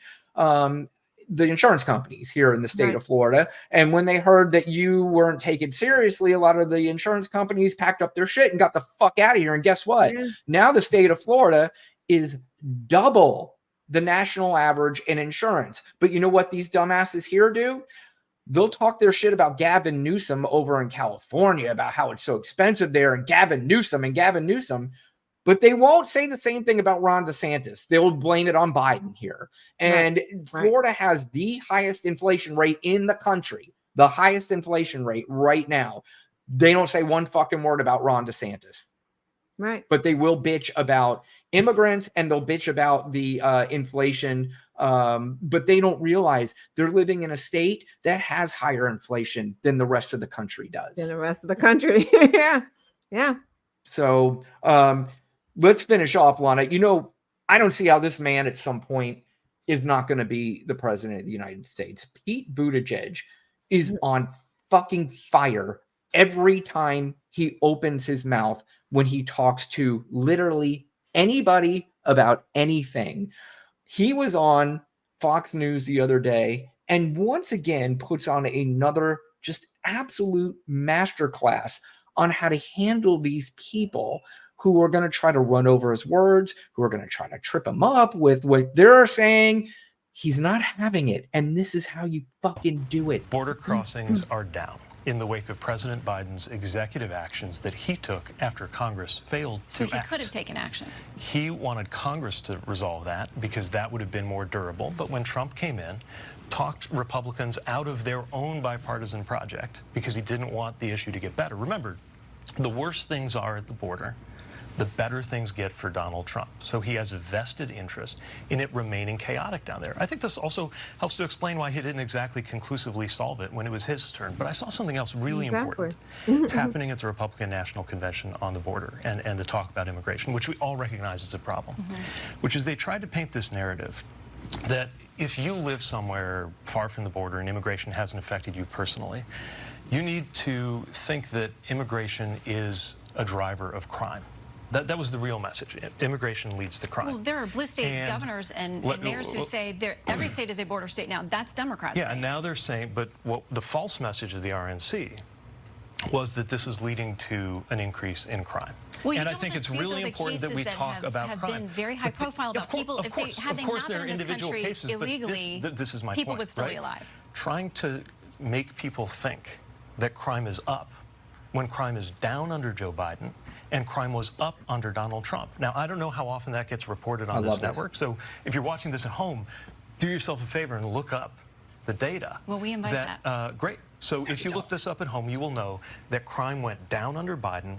The insurance companies here in the state of Florida. And when they heard that you weren't taken seriously, a lot of the insurance companies packed up their shit and got the fuck out of here. And guess what? Now the state of Florida is double the national average in insurance. But you know what these dumbasses here do? They'll talk their shit about Gavin Newsom over in California about how it's so expensive there and Gavin Newsom, but they won't say the same thing about Ron DeSantis. They'll blame it on Biden here. And Florida has the highest inflation rate in the country, the highest inflation rate right now. They don't say one fucking word about Ron DeSantis. Right. But they will bitch about immigrants and they'll bitch about the inflation. But they don't realize they're living in a state that has higher inflation than the rest of the country does. Than the rest of the country. Yeah. So let's finish off, Lana. I don't see how this man at some point is not going to be the president of the United States. Pete Buttigieg is on fucking fire every time he opens his mouth when he talks to literally anybody about anything. He was on Fox News the other day and once again puts on another just absolute masterclass on how to handle these people who are going to try to run over his words, who are going to try to trip him up with what they're saying. He's not having it. And this is how you fucking do it. Border crossings are down. in the wake of President Biden's executive actions that he took after Congress failed to act. So he could have taken action. He wanted Congress to resolve that because that would have been more durable. But when Trump came in, talked Republicans out of their own bipartisan project because he didn't want the issue to get better. Remember, the worse things are at the border, the better things get for Donald Trump. So he has a vested interest in it remaining chaotic down there. I think this also helps to explain why he didn't exactly conclusively solve it when it was his turn. But I saw something else really important happening at the Republican National Convention on the border and the talk about immigration, which we all recognize is a problem, which is they tried to paint this narrative that if you live somewhere far from the border and immigration hasn't affected you personally, you need to think that immigration is a driver of crime. That was the real message. Immigration leads to crime. Well, there are blue state governors and mayors who say every state is a border state now. That's Democrats. Yeah, and now they're saying, but what the false message of the RNC was that this is leading to an increase in crime. Well, and I think it's really important that we talk about crime. Have been very high profile about people. Of course, had they not been in this country cases, illegally, but this is my people point, would still right? be alive. Trying to make people think that crime is up when crime is down under Joe Biden and crime was up under Donald Trump. Now, I don't know how often that gets reported on this network. So if you're watching this at home, do yourself a favor and look up the data. Well, we invite that. Great. So if you look this up at home, you will know that crime went down under Biden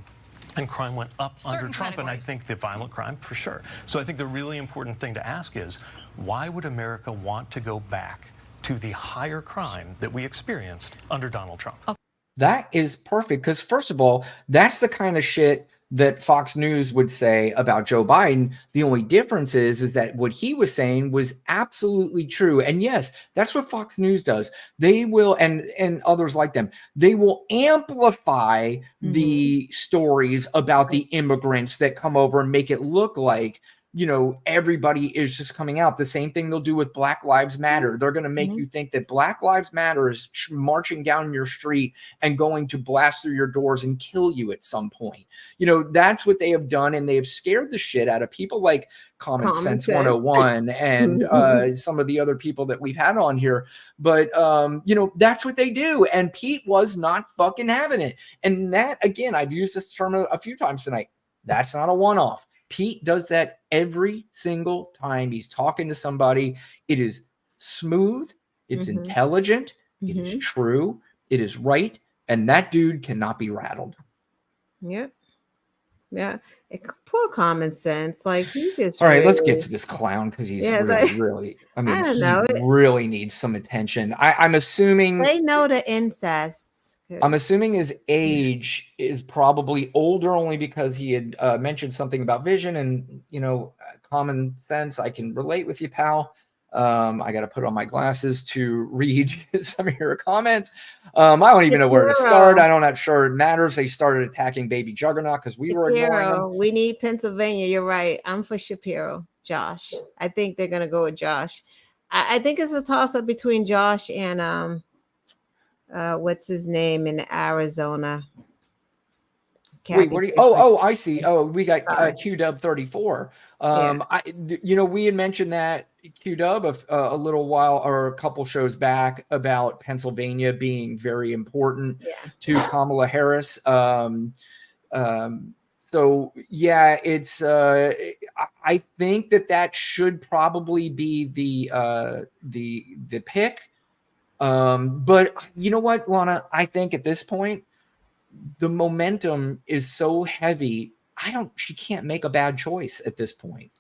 and crime went up under Trump, and I think the violent crime for sure. So I think the really important thing to ask is, why would America want to go back to the higher crime that we experienced under Donald Trump? That is perfect because, first of all, that's the kind of shit that Fox News would say about Joe Biden. The only difference is that what he was saying was absolutely true. And yes, that's what Fox News does. They will, and others like them, they will amplify the stories about the immigrants that come over and make it look like, you know, everybody is just coming out. The same thing they'll do with Black Lives Matter. They're going to make you think that Black Lives Matter is marching down your street and going to blast through your doors and kill you at some point. You know, that's what they have done. And they have scared the shit out of people like Common Sense 101 and some of the other people that we've had on here. But, you know, that's what they do. And Pete was not fucking having it. And that, again, I've used this term a few times tonight. That's not a one-off. Pete does that every single time he's talking to somebody. It is smooth. It's intelligent. It is true. It is right. And that dude cannot be rattled. Yep. Yeah. Poor Common Sense. Like, he just. All right, let's get to this clown because he's really, I mean, I don't know. He really needs some attention. I'm assuming. They know the incest. I'm assuming his age is probably older only because he had mentioned something about vision and, you know, Common Sense. I can relate with you, pal. I got to put on my glasses to read some of your comments. I don't even know where to start. I'm not sure it matters. They started attacking Baby Juggernaut because we were ignoring them. We need Pennsylvania. You're right. I'm for Shapiro. Josh. I think they're going to go with Josh. I think it's a toss-up between Josh and what's his name in Arizona? Wait, what are you? Oh, I see. Oh, we got QW 34. You know, we had mentioned that QW a little while or a couple shows back about Pennsylvania being very important to Kamala Harris. So yeah, it's. I think that should probably be the pick. But you know what, Lana? I think at this point, the momentum is so heavy. She can't make a bad choice at this point.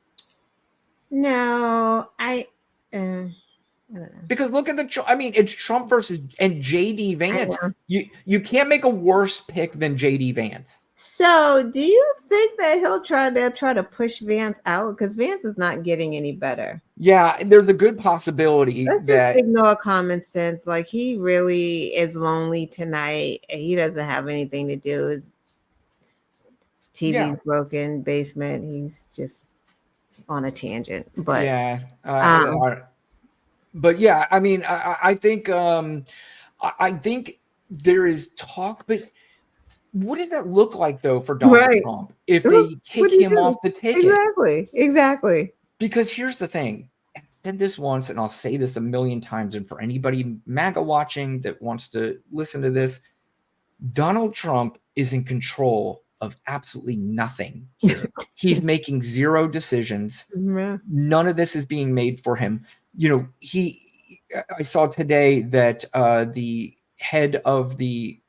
No, I don't know. Because look at it's Trump versus and JD Vance. You can't make a worse pick than JD Vance. So do you think that they'll try to push Vance out? Because Vance is not getting any better. Yeah, there's a good possibility. Let's just ignore Common Sense. Like, he really is lonely tonight. He doesn't have anything to do. His TV's broken, basement. He's just on a tangent. But yeah, but yeah, I mean, I think there is talk, but what does that look like though for Donald Trump if they kick him off the ticket? Exactly. Because here's the thing. I said this once, and I'll say this a million times, and for anybody MAGA watching that wants to listen to this, Donald Trump is in control of absolutely nothing here. He's making zero decisions. None of this is being made for him. I saw today that the head of the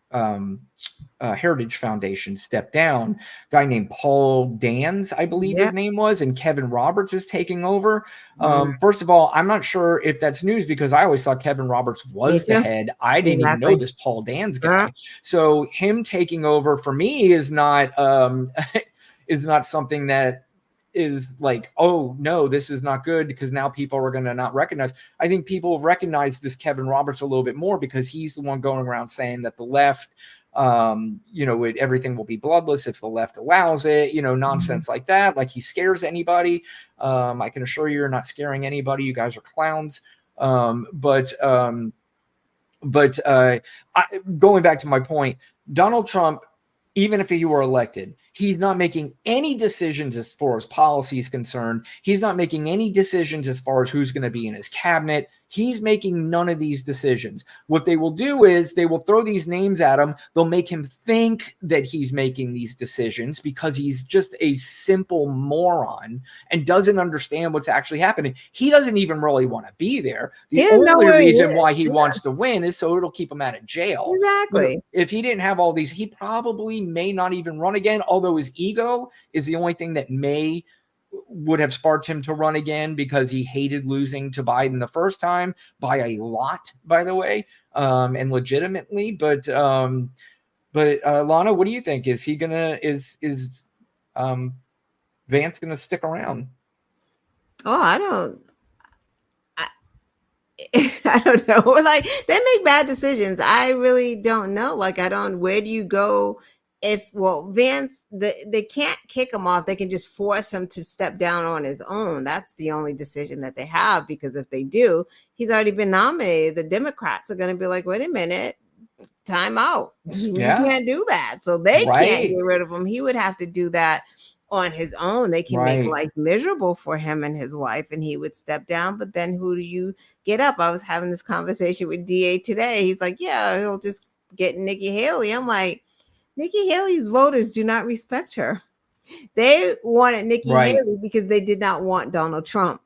Heritage Foundation stepped down. A guy named Paul Dans, I believe his name was, and Kevin Roberts is taking over. First of all, I'm not sure if that's news because I always thought Kevin Roberts was the head. I didn't even know this Paul Dans guy. So him taking over for me is not something that is like, oh no, this is not good because now people are going to not recognize. I think people recognize this Kevin Roberts a little bit more because he's the one going around saying that the left, everything will be bloodless if the left allows it, nonsense like that. Like he scares anybody. I can assure you're not scaring anybody. You guys are clowns. But going back to my point, Donald Trump, even if he were elected, he's not making any decisions as far as policy is concerned. He's not making any decisions as far as who's going to be in his cabinet. He's making none of these decisions. What they will do is they will throw these names at him. They'll make him think that he's making these decisions because he's just a simple moron and doesn't understand what's actually happening. He doesn't even really want to be there. The only reason why he wants to win is so it'll keep him out of jail. Exactly. If he didn't have all these, he probably may not even run again, although his ego is the only thing that would have sparked him to run again because he hated losing to Biden the first time by a lot, by the way, and legitimately. But Lana, what do you think? Is he is Vance gonna stick around? Oh, I don't know. Like they make bad decisions. I really don't know. Like where do you go? Vance, they can't kick him off. They can just force him to step down on his own. That's the only decision that they have, because if they do, he's already been nominated. The Democrats are going to be like, wait a minute, time out. You can't do that. So they can't get rid of him. He would have to do that on his own. They can make life miserable for him and his wife, and he would step down. But then who do you get up? I was having this conversation with DA today. He's like, yeah, he'll just get Nikki Haley. I'm like, Nikki Haley's voters do not respect her. They wanted Nikki Haley because they did not want Donald Trump,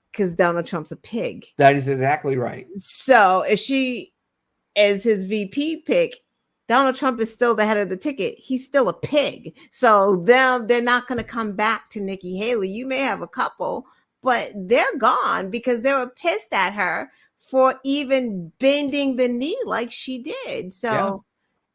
because Donald Trump's a pig. That is exactly right. So if she is his VP pick, Donald Trump is still the head of the ticket. He's still a pig. So they're not going to come back to Nikki Haley. You may have a couple, but they're gone because they were pissed at her for even bending the knee like she did. So.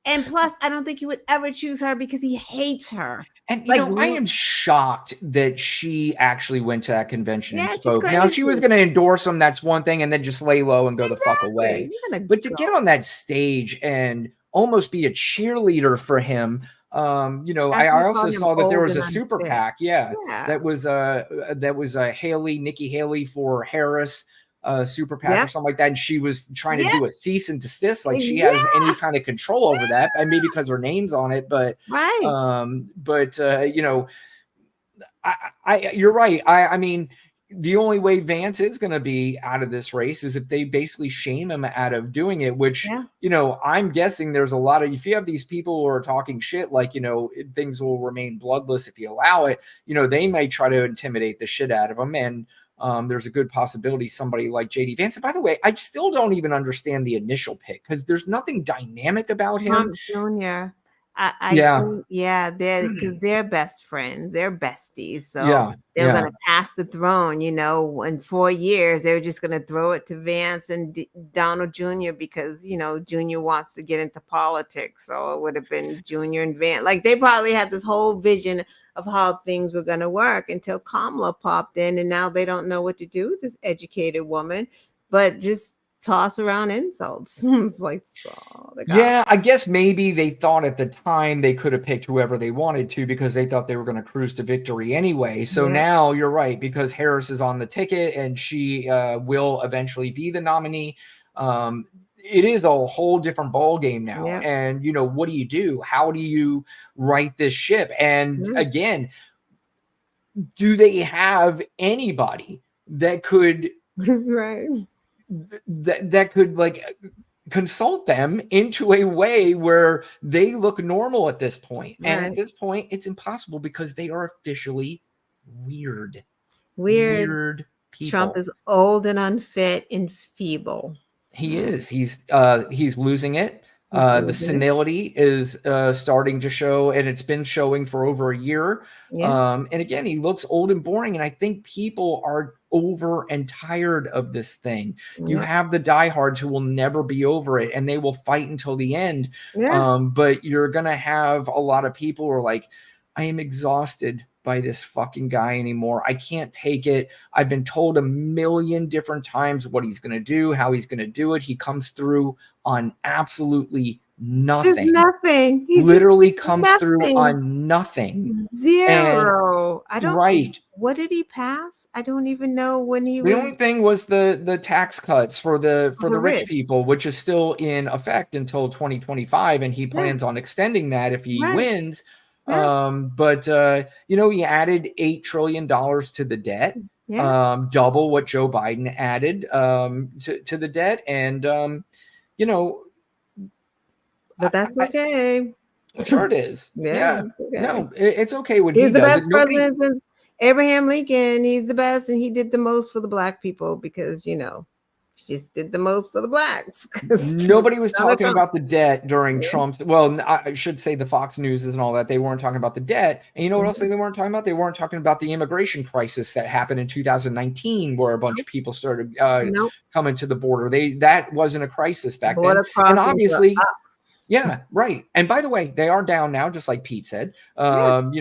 And plus, I don't think he would ever choose her because he hates her. And I am shocked that she actually went to that convention and spoke. Now, if she was going to endorse him, that's one thing, and then just lay low and go the fuck away. But to get on that stage and almost be a cheerleader for him, I also saw that there was a super PAC, that was Nikki Haley for Harris. Super PAC or something like that, and she was trying to do a cease and desist, like she has any kind of control over that, and maybe because her name's on it, but you're right. I mean, the only way Vance is going to be out of this race is if they basically shame him out of doing it, which I'm guessing there's a lot of, if you have these people who are talking shit like things will remain bloodless if you allow it, they may try to intimidate the shit out of him, and there's a good possibility somebody like JD Vance. And by the way, I still don't even understand the initial pick because there's nothing dynamic about him. Jr. Because they're best friends, they're besties. So they're going to pass the throne. In 4 years, they're just going to throw it to Vance and Donald Jr. because Jr. wants to get into politics. So it would have been Jr. and Vance. Like they probably had this whole vision of how things were going to work until Kamala popped in, and now they don't know what to do with this educated woman, but just toss around insults. It's like, I guess maybe they thought at the time they could have picked whoever they wanted to because they thought they were going to cruise to victory anyway. So now you're right, because Harris is on the ticket and she will eventually be the nominee. It is a whole different ball game now. And, what do you do? How do you right this ship? And again, do they have anybody that could, that could consult them into a way where they look normal at this point. And at this point, it's impossible because they are officially weird. Weird people. Trump is old and unfit and feeble. He is. He's losing it. The senility is starting to show, and it's been showing for over a year. And again, he looks old and boring. And I think people are over and tired of this thing. You have the diehards who will never be over it, and they will fight until the end. But you're going to have a lot of people who are like, I am exhausted by this fucking guy anymore. I can't take it. I've been told a million different times what he's going to do, how he's going to do it. He comes through on absolutely nothing. Just nothing. He literally comes through on nothing. Zero. I don't. Right. What did he pass? I don't even know when he The was. only thing was the tax cuts for the rich people, which is still in effect until 2025, and he plans on extending that if he wins. But he added $8 trillion to the debt, double what Joe Biden added to the debt. And, but that's okay. Sure it is. Okay. No, it's okay when he's he the does best it. president since Abraham Lincoln. He's the best, and he did the most for the black people because, just did the most for the blacks. Nobody was talking about the debt during Trump's. Well, I should say the Fox News and all that. They weren't talking about the debt. And you know what else they weren't talking about? They weren't talking about the immigration crisis that happened in 2019, where a bunch of people started coming to the border. That wasn't a crisis back then. And obviously, yeah, right. And by the way, they are down now, just like Pete said. Crime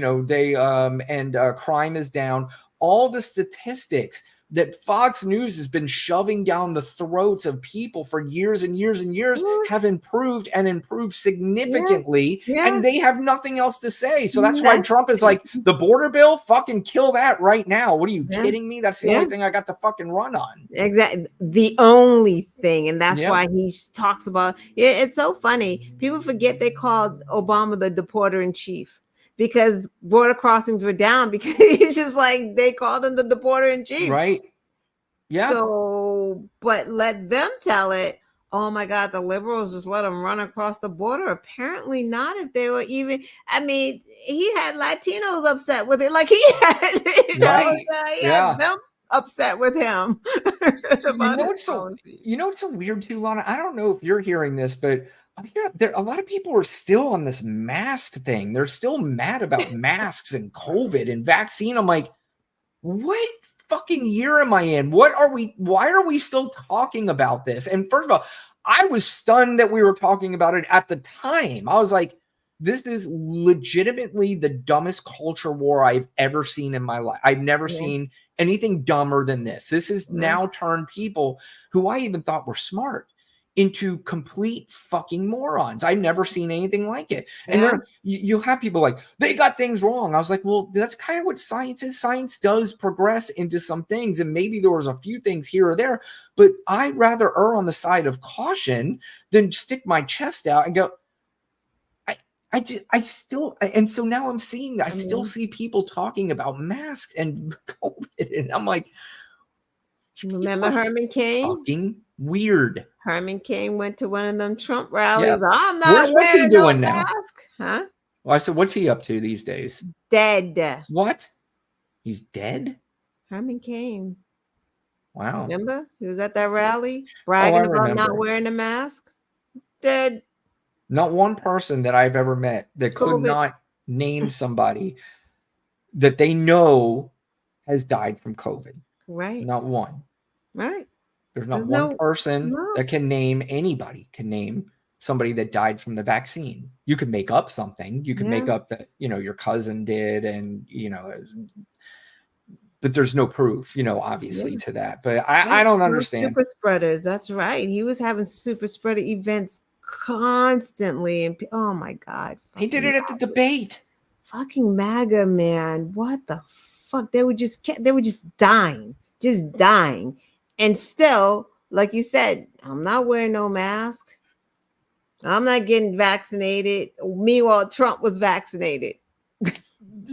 is down. All the statistics that Fox News has been shoving down the throats of people for years and years and years have improved and improved significantly, and they have nothing else to say. So that's why Trump is like, the border bill, fucking kill that right now. What are you kidding me? That's the only thing I got to fucking run on. Exactly. The only thing. And that's why he talks about it's so funny. People forget they called Obama the deporter in chief, because border crossings were down, because he's just like, they called him the deporter in chief. Right. Yeah. So, but let them tell it. Oh my God, the liberals just let them run across the border. Apparently not, if they were even, he had Latinos upset with it. Like he had, he had them upset with him. It's so weird too, Lana. I don't know if you're hearing this, but a lot of people are still on this mask thing. They're still mad about masks and COVID and vaccine. I'm like, what fucking year am I in? Why are we still talking about this? And first of all, I was stunned that we were talking about it at the time. I was like, this is legitimately the dumbest culture war I've ever seen in my life. I've never seen anything dumber than this. This has now turned people who I even thought were smart into complete fucking morons. I've never seen anything like it. And you have people like, they got things wrong. I was like, well, that's kind of what science is. Science does progress into some things, and maybe there was a few things here or there, but I'd rather err on the side of caution than stick my chest out and go, I still, and so now I'm seeing that I still see people talking about masks and COVID, and I'm like, remember Herman Cain? Fucking weird. Herman Cain went to one of them Trump rallies. Yeah. I'm not What's he doing now? Mask. Huh? Well, I said, what's he up to these days? Dead. What? He's dead? Herman Cain. Wow. Remember? He was at that rally bragging about not wearing a mask. Dead. Not one person that I've ever met that could not name somebody that they know has died from COVID. Right. Not one. Right. There's not one person that can name somebody that died from the vaccine. You can make up something. You can make up that, your cousin did, and, but there's no proof, obviously to that. But I don't understand. Super spreaders. That's right. He was having super spreader events constantly. And oh my God. He did it at the debate. Fucking MAGA, man. What the fuck? They were just dying. And still, like you said, I'm not wearing no mask. I'm not getting vaccinated. Meanwhile, Trump was vaccinated.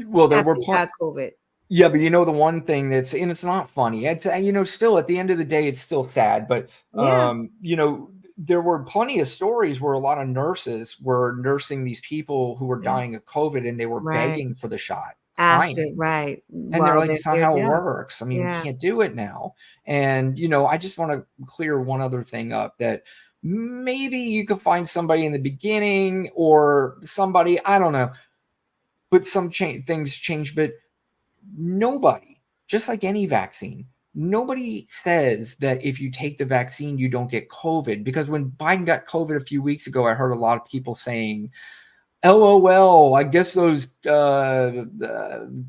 Well, there were COVID. Yeah, but the one thing and it's not funny. It's still at the end of the day, it's still sad. But there were plenty of stories where a lot of nurses were nursing these people who were dying of COVID, and they were begging for the shot, After, crying. right. And they're Well, like, it's not how it works. I mean, you Yeah. can't do it now. And, I just want to clear one other thing up, that maybe you could find somebody in the beginning or somebody, I don't know, but some things change. But nobody, just like any vaccine, nobody says that if you take the vaccine, you don't get COVID. Because when Biden got COVID a few weeks ago, I heard a lot of people saying, LOL, I guess those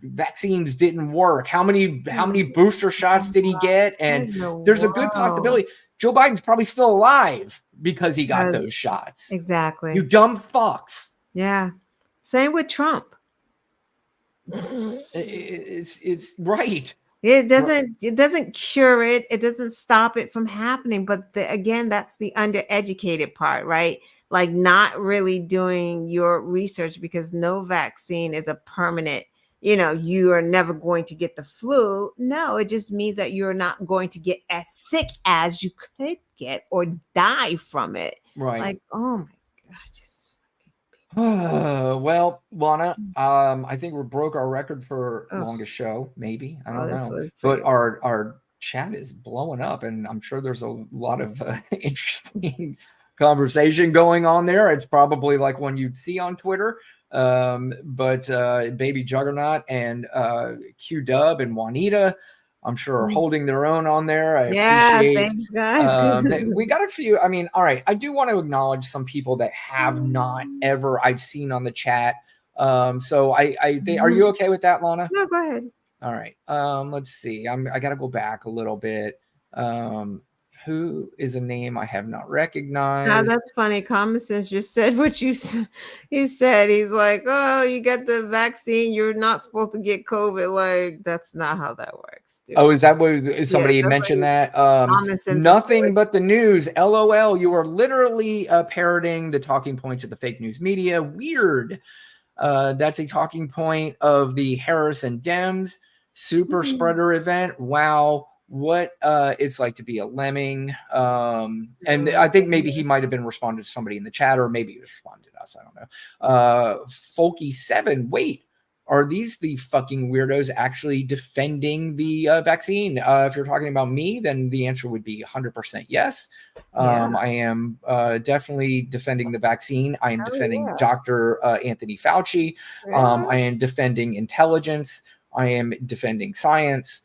vaccines didn't work. How many booster shots did he get? And there's a good possibility Joe Biden's probably still alive because he got those shots. Exactly. You dumb fucks. Yeah. Same with Trump. It's right. It doesn't cure it. It doesn't stop it from happening. But again, that's the undereducated part, right? Like not really doing your research, because no vaccine is a permanent, you are never going to get the flu. No, it just means that you're not going to get as sick as you could get or die from it. Right. Like, oh my well, Lana, I think we broke our record for longest show. Maybe, I don't know, but our chat is blowing up, and I'm sure there's a lot of interesting conversation going on there. It's probably like one you'd see on Twitter. But Baby Juggernaut and Q Dub and Juanita, I'm sure, are holding their own on there. I appreciate. Thanks, guys. We got a few. I mean, all right. I do want to acknowledge some people that have not ever I've seen on the chat. So I think, are you okay with that, Lana? No, go ahead. All right. Let's see. I got to go back a little bit. Who is a name I have not recognized? Now that's funny. Common Sense just said what he said. He's like, oh, you get the vaccine, you're not supposed to get COVID. Like, that's not how that works, dude. Oh, is that what somebody mentioned that? Common Sense. Nothing but the news. LOL. You are literally parroting the talking points of the fake news media. Weird. That's a talking point of the Harris and Dems super spreader event. Wow. What it's like to be a lemming. And I think maybe he might have been responding to somebody in the chat, or maybe he was responding to us. I don't know. Folky7, wait, are these the fucking weirdos actually defending the vaccine? If you're talking about me, then the answer would be 100% yes. I am definitely defending the vaccine. I am defending Dr. Anthony Fauci. I am defending intelligence. I am defending science.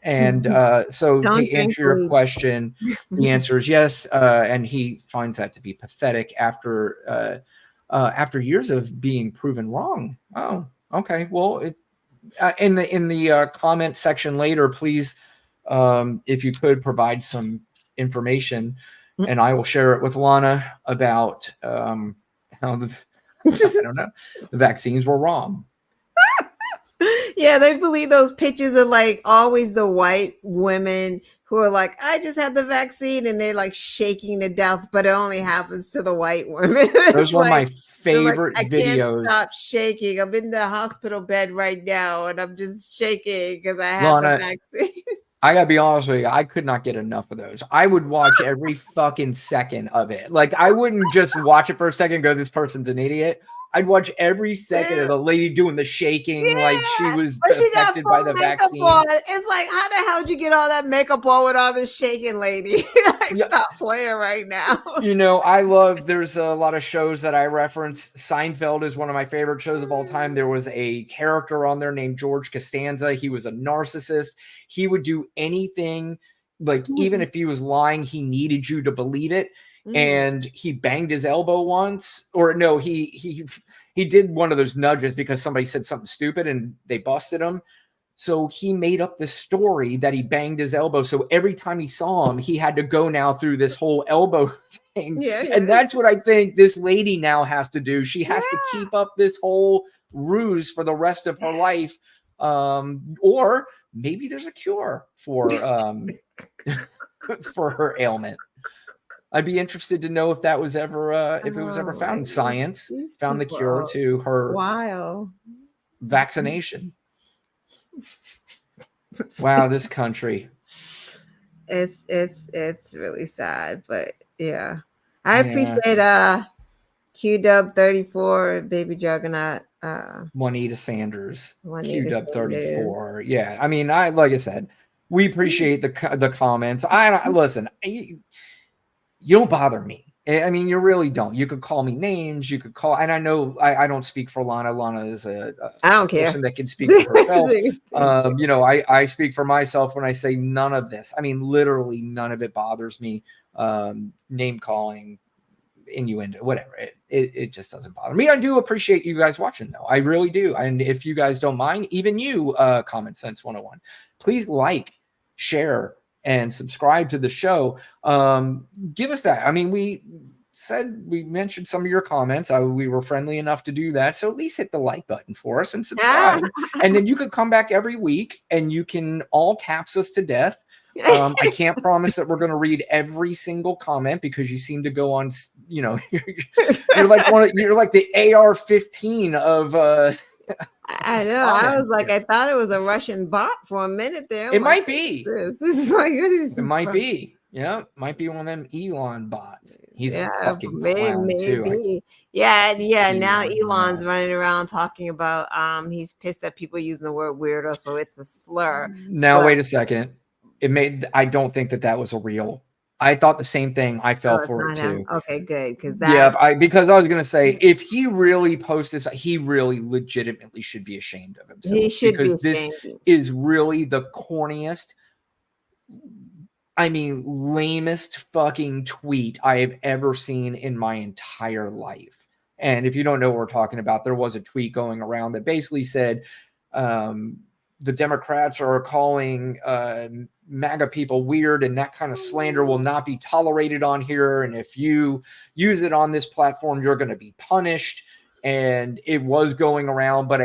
And so to answer your question, the answer is yes. And he finds that to be pathetic after years of being proven wrong. Oh, okay. Well, in the comment section later, please, if you could provide some information, and I will share it with Lana about how I don't know, the vaccines were wrong. Yeah, they believe those pictures are like always the white women who are like, I just had the vaccine, and they're like shaking to death, but it only happens to the white women. Those were my favorite like, videos. I can't stop shaking. I'm in the hospital bed right now, and I'm just shaking because I have the vaccine. I gotta be honest with you, I could not get enough of those. I would watch every fucking second of it. Like, I wouldn't just watch it for a second and go, this person's an idiot. I'd watch every second of the lady doing the shaking, like she was affected by the vaccine. It's like, how the hell did you get all that makeup on with all this shaking, lady? Stop playing right now. There's a lot of shows that I reference. Seinfeld is one of my favorite shows of all time. There was a character on there named George Costanza. He was a narcissist. He would do anything, like even if he was lying, he needed you to believe it. And he banged his elbow once, or no, he did one of those nudges because somebody said something stupid and they busted him. So he made up this story that he banged his elbow. So every time he saw him, he had to go now through this whole elbow thing. And that's what I think this lady now has to do. She has to keep up this whole ruse for the rest of her life. Or maybe there's a cure for for her ailment. I'd be interested to know if that was ever, if it was ever found. Science found the cure to her vaccination. Wow, this country. It's really sad, but yeah. I Yeah. appreciate QW34 Baby Juggernaut. Juanita Sanders, Juanita Sanders. QW34. Yeah, I mean, like I said, we appreciate the comments. I listen. You don't bother me. I mean, you really don't. You could call me names. You could call, and I know I don't speak for Lana. Lana is a I don't care. person that can speak for herself. You know, I speak for myself when I say none of this. I mean, literally none of it bothers me. Name calling, innuendo, whatever. It just doesn't bother me. I do appreciate you guys watching, though. I really do. And if you guys don't mind, even you, Common Sense 101, please like, share, and subscribe to the show. Give us that. I mean, we mentioned some of your comments. We were friendly enough to do that. So at least hit the like button for us and subscribe. And then you could come back every week and you can all caps us to death. I can't promise that we're going to read every single comment because you seem to go on, you know, you're like the AR-15 of I know. I was like, I thought it was a Russian bot for a minute there. It might be. This is like it might be. Yeah, might be one of them Elon bots. He's a fucking clown too. Maybe. Yeah. Now Elon's running around talking about he's pissed at people using the word weirdo, so it's a slur. Now wait a second. I don't think that was a real. I thought the same thing. I fell for it too. Okay, good. Because because I was gonna say if he really posts this, he really legitimately should be ashamed of himself. He should because be ashamed. This is really the corniest, I mean, lamest fucking tweet I have ever seen in my entire life. And if you don't know what we're talking about, there was a tweet going around that basically said the Democrats are calling MAGA people weird, and that kind of slander will not be tolerated on here. And if you use it on this platform, you're going to be punished. And it was going around, but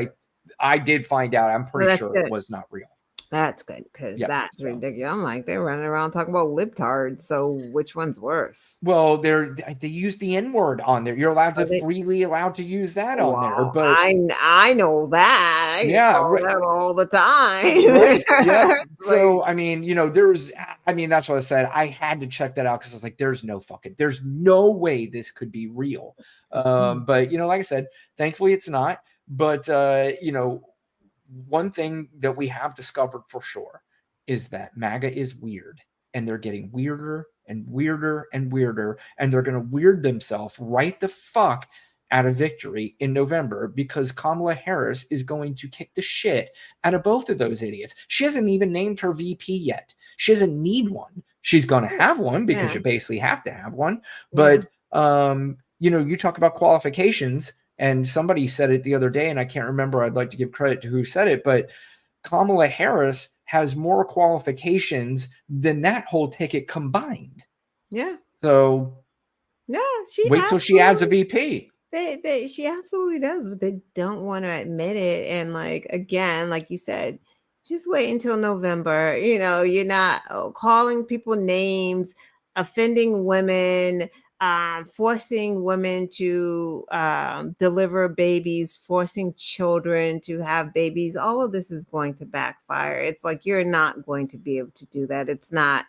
I did find out. I'm pretty sure it was not real. That's good because that's ridiculous. I'm like, they're running around talking about libtards. So which one's worse? Well, they use the N-word on there. You're allowed to freely allowed to use that on there. But I know that. I that all the time. Right. Yeah. So I mean, you know, that's what I said. I had to check that out because I was like, there's no way this could be real. But you know, like I said, thankfully it's not. But you know, one thing that we have discovered for sure is that MAGA is weird, and they're getting weirder and weirder and weirder, and they're going to weird themselves right the fuck out of victory in November because Kamala Harris is going to kick the shit out of both of those idiots. She hasn't even named her VP yet. She doesn't need one. She's going to have one because you basically have to have one. But, you know, you talk about qualifications. And somebody said it the other day, and I can't remember. I'd like to give credit to who said it, but Kamala Harris has more qualifications than that whole ticket combined. Yeah. So wait till she adds a VP. She absolutely does, but they don't want to admit it. And like again, like you said, just wait until November. You know, you're not calling people names, offending women. Forcing women to deliver babies, forcing children to have babies, all of this is going to backfire. It's like you're not going to be able to do that. It's not,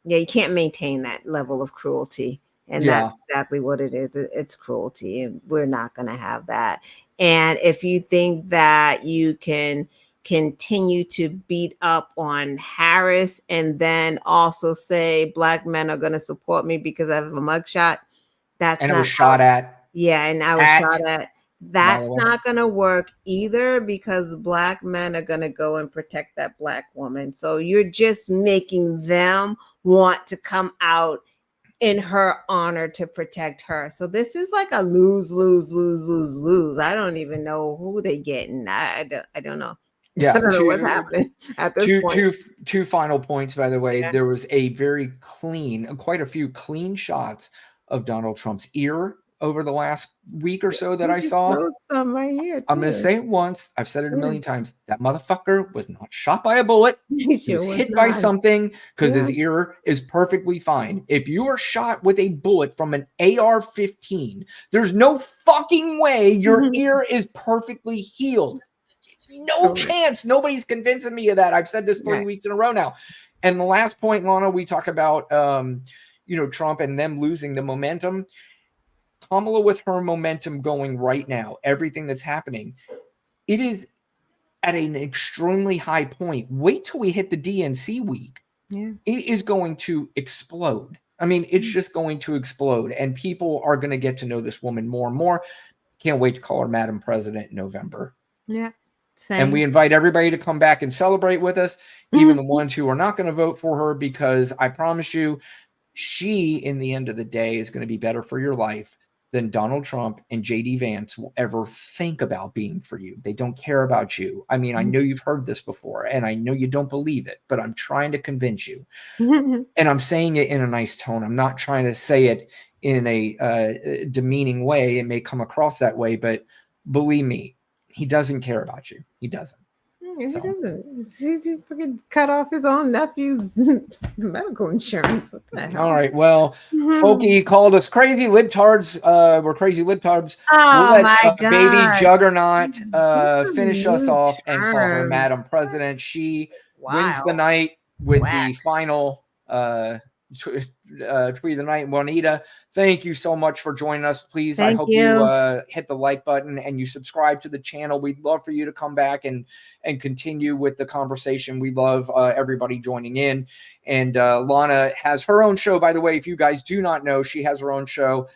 you can't maintain that level of cruelty. And that's exactly what it is. It's cruelty, and we're not going to have that. And if you think that you can continue to beat up on Harris and then also say black men are going to support me because I have a mugshot. That's and not it was shot at. Yeah, and I was shot at. That's not going to work either because black men are going to go and protect that black woman. So you're just making them want to come out in her honor to protect her. So this is like a lose, lose, lose, lose, lose. I don't even know who they getting. I don't know. Yeah, I don't know what's happening at this point. Two final points, by the way. There was quite a few clean shots of Donald Trump's ear over the last week or so that I saw. Some right here, too. I'm going to say it once. I've said it a million times. That motherfucker was not shot by a bullet. He was hit by something because his ear is perfectly fine. If you are shot with a bullet from an AR-15, there's no fucking way your ear is perfectly healed. No chance. Nobody's convincing me of that. I've said this 3 weeks in a row now. And the last point, Lana, we talk about, Trump and them losing the momentum. Kamala, with her momentum going right now, everything that's happening, it is at an extremely high point. Wait till we hit the DNC week. Yeah. It is going to explode. I mean, it's just going to explode, and people are going to get to know this woman more and more. Can't wait to call her Madam President in November. Yeah. Same. And we invite everybody to come back and celebrate with us, even the ones who are not going to vote for her, because I promise you, she, in the end of the day, is going to be better for your life than Donald Trump and JD Vance will ever think about being for you. They don't care about you. I mean, I know you've heard this before, and I know you don't believe it, but I'm trying to convince you. And I'm saying it in a nice tone. I'm not trying to say it in a demeaning way. It may come across that way, but believe me, he doesn't care about you. He doesn't. He doesn't. He freaking cut off his own nephew's medical insurance. What the hell? All right. Well, Folky called us crazy libtards. We're crazy libtards. Oh, we'll let my baby gosh. Juggernaut These finish are us new off and call her terms. Madam President. She wins Wow. the night with Whack. the final tweet of the night. Juanita, thank you so much for joining us. Please, I Thank hope you. you hit the like button and you subscribe to the channel. We'd love for you to come back and continue with the conversation. We love everybody joining in. And Lana has her own show, by the way. If you guys do not know, she has her own show.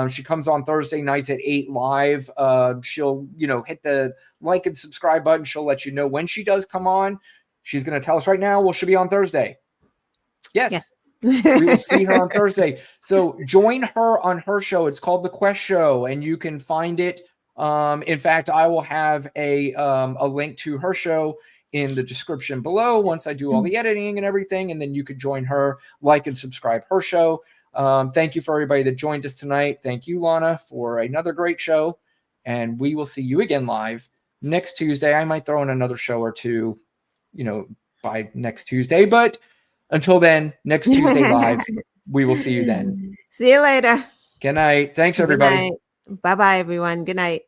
She comes on Thursday nights at 8 live. She'll, hit the like and subscribe button. She'll let you know when she does come on. She's going to tell us right now. Well, she'll be on Thursday. Yes. Yeah. We will see her on Thursday. So join her on her show. It's called The Quest Show, and you can find it. In fact, I will have a link to her show in the description below once I do all the editing and everything, and then you could join her, like and subscribe her show. Thank you for everybody that joined us tonight. Thank you, Lana, for another great show, and we will see you again live next Tuesday. I might throw in another show or two, by next Tuesday, but until then, next Tuesday live, we will see you then. See you later. Good night. Thanks, everybody. Bye-bye, everyone. Good night.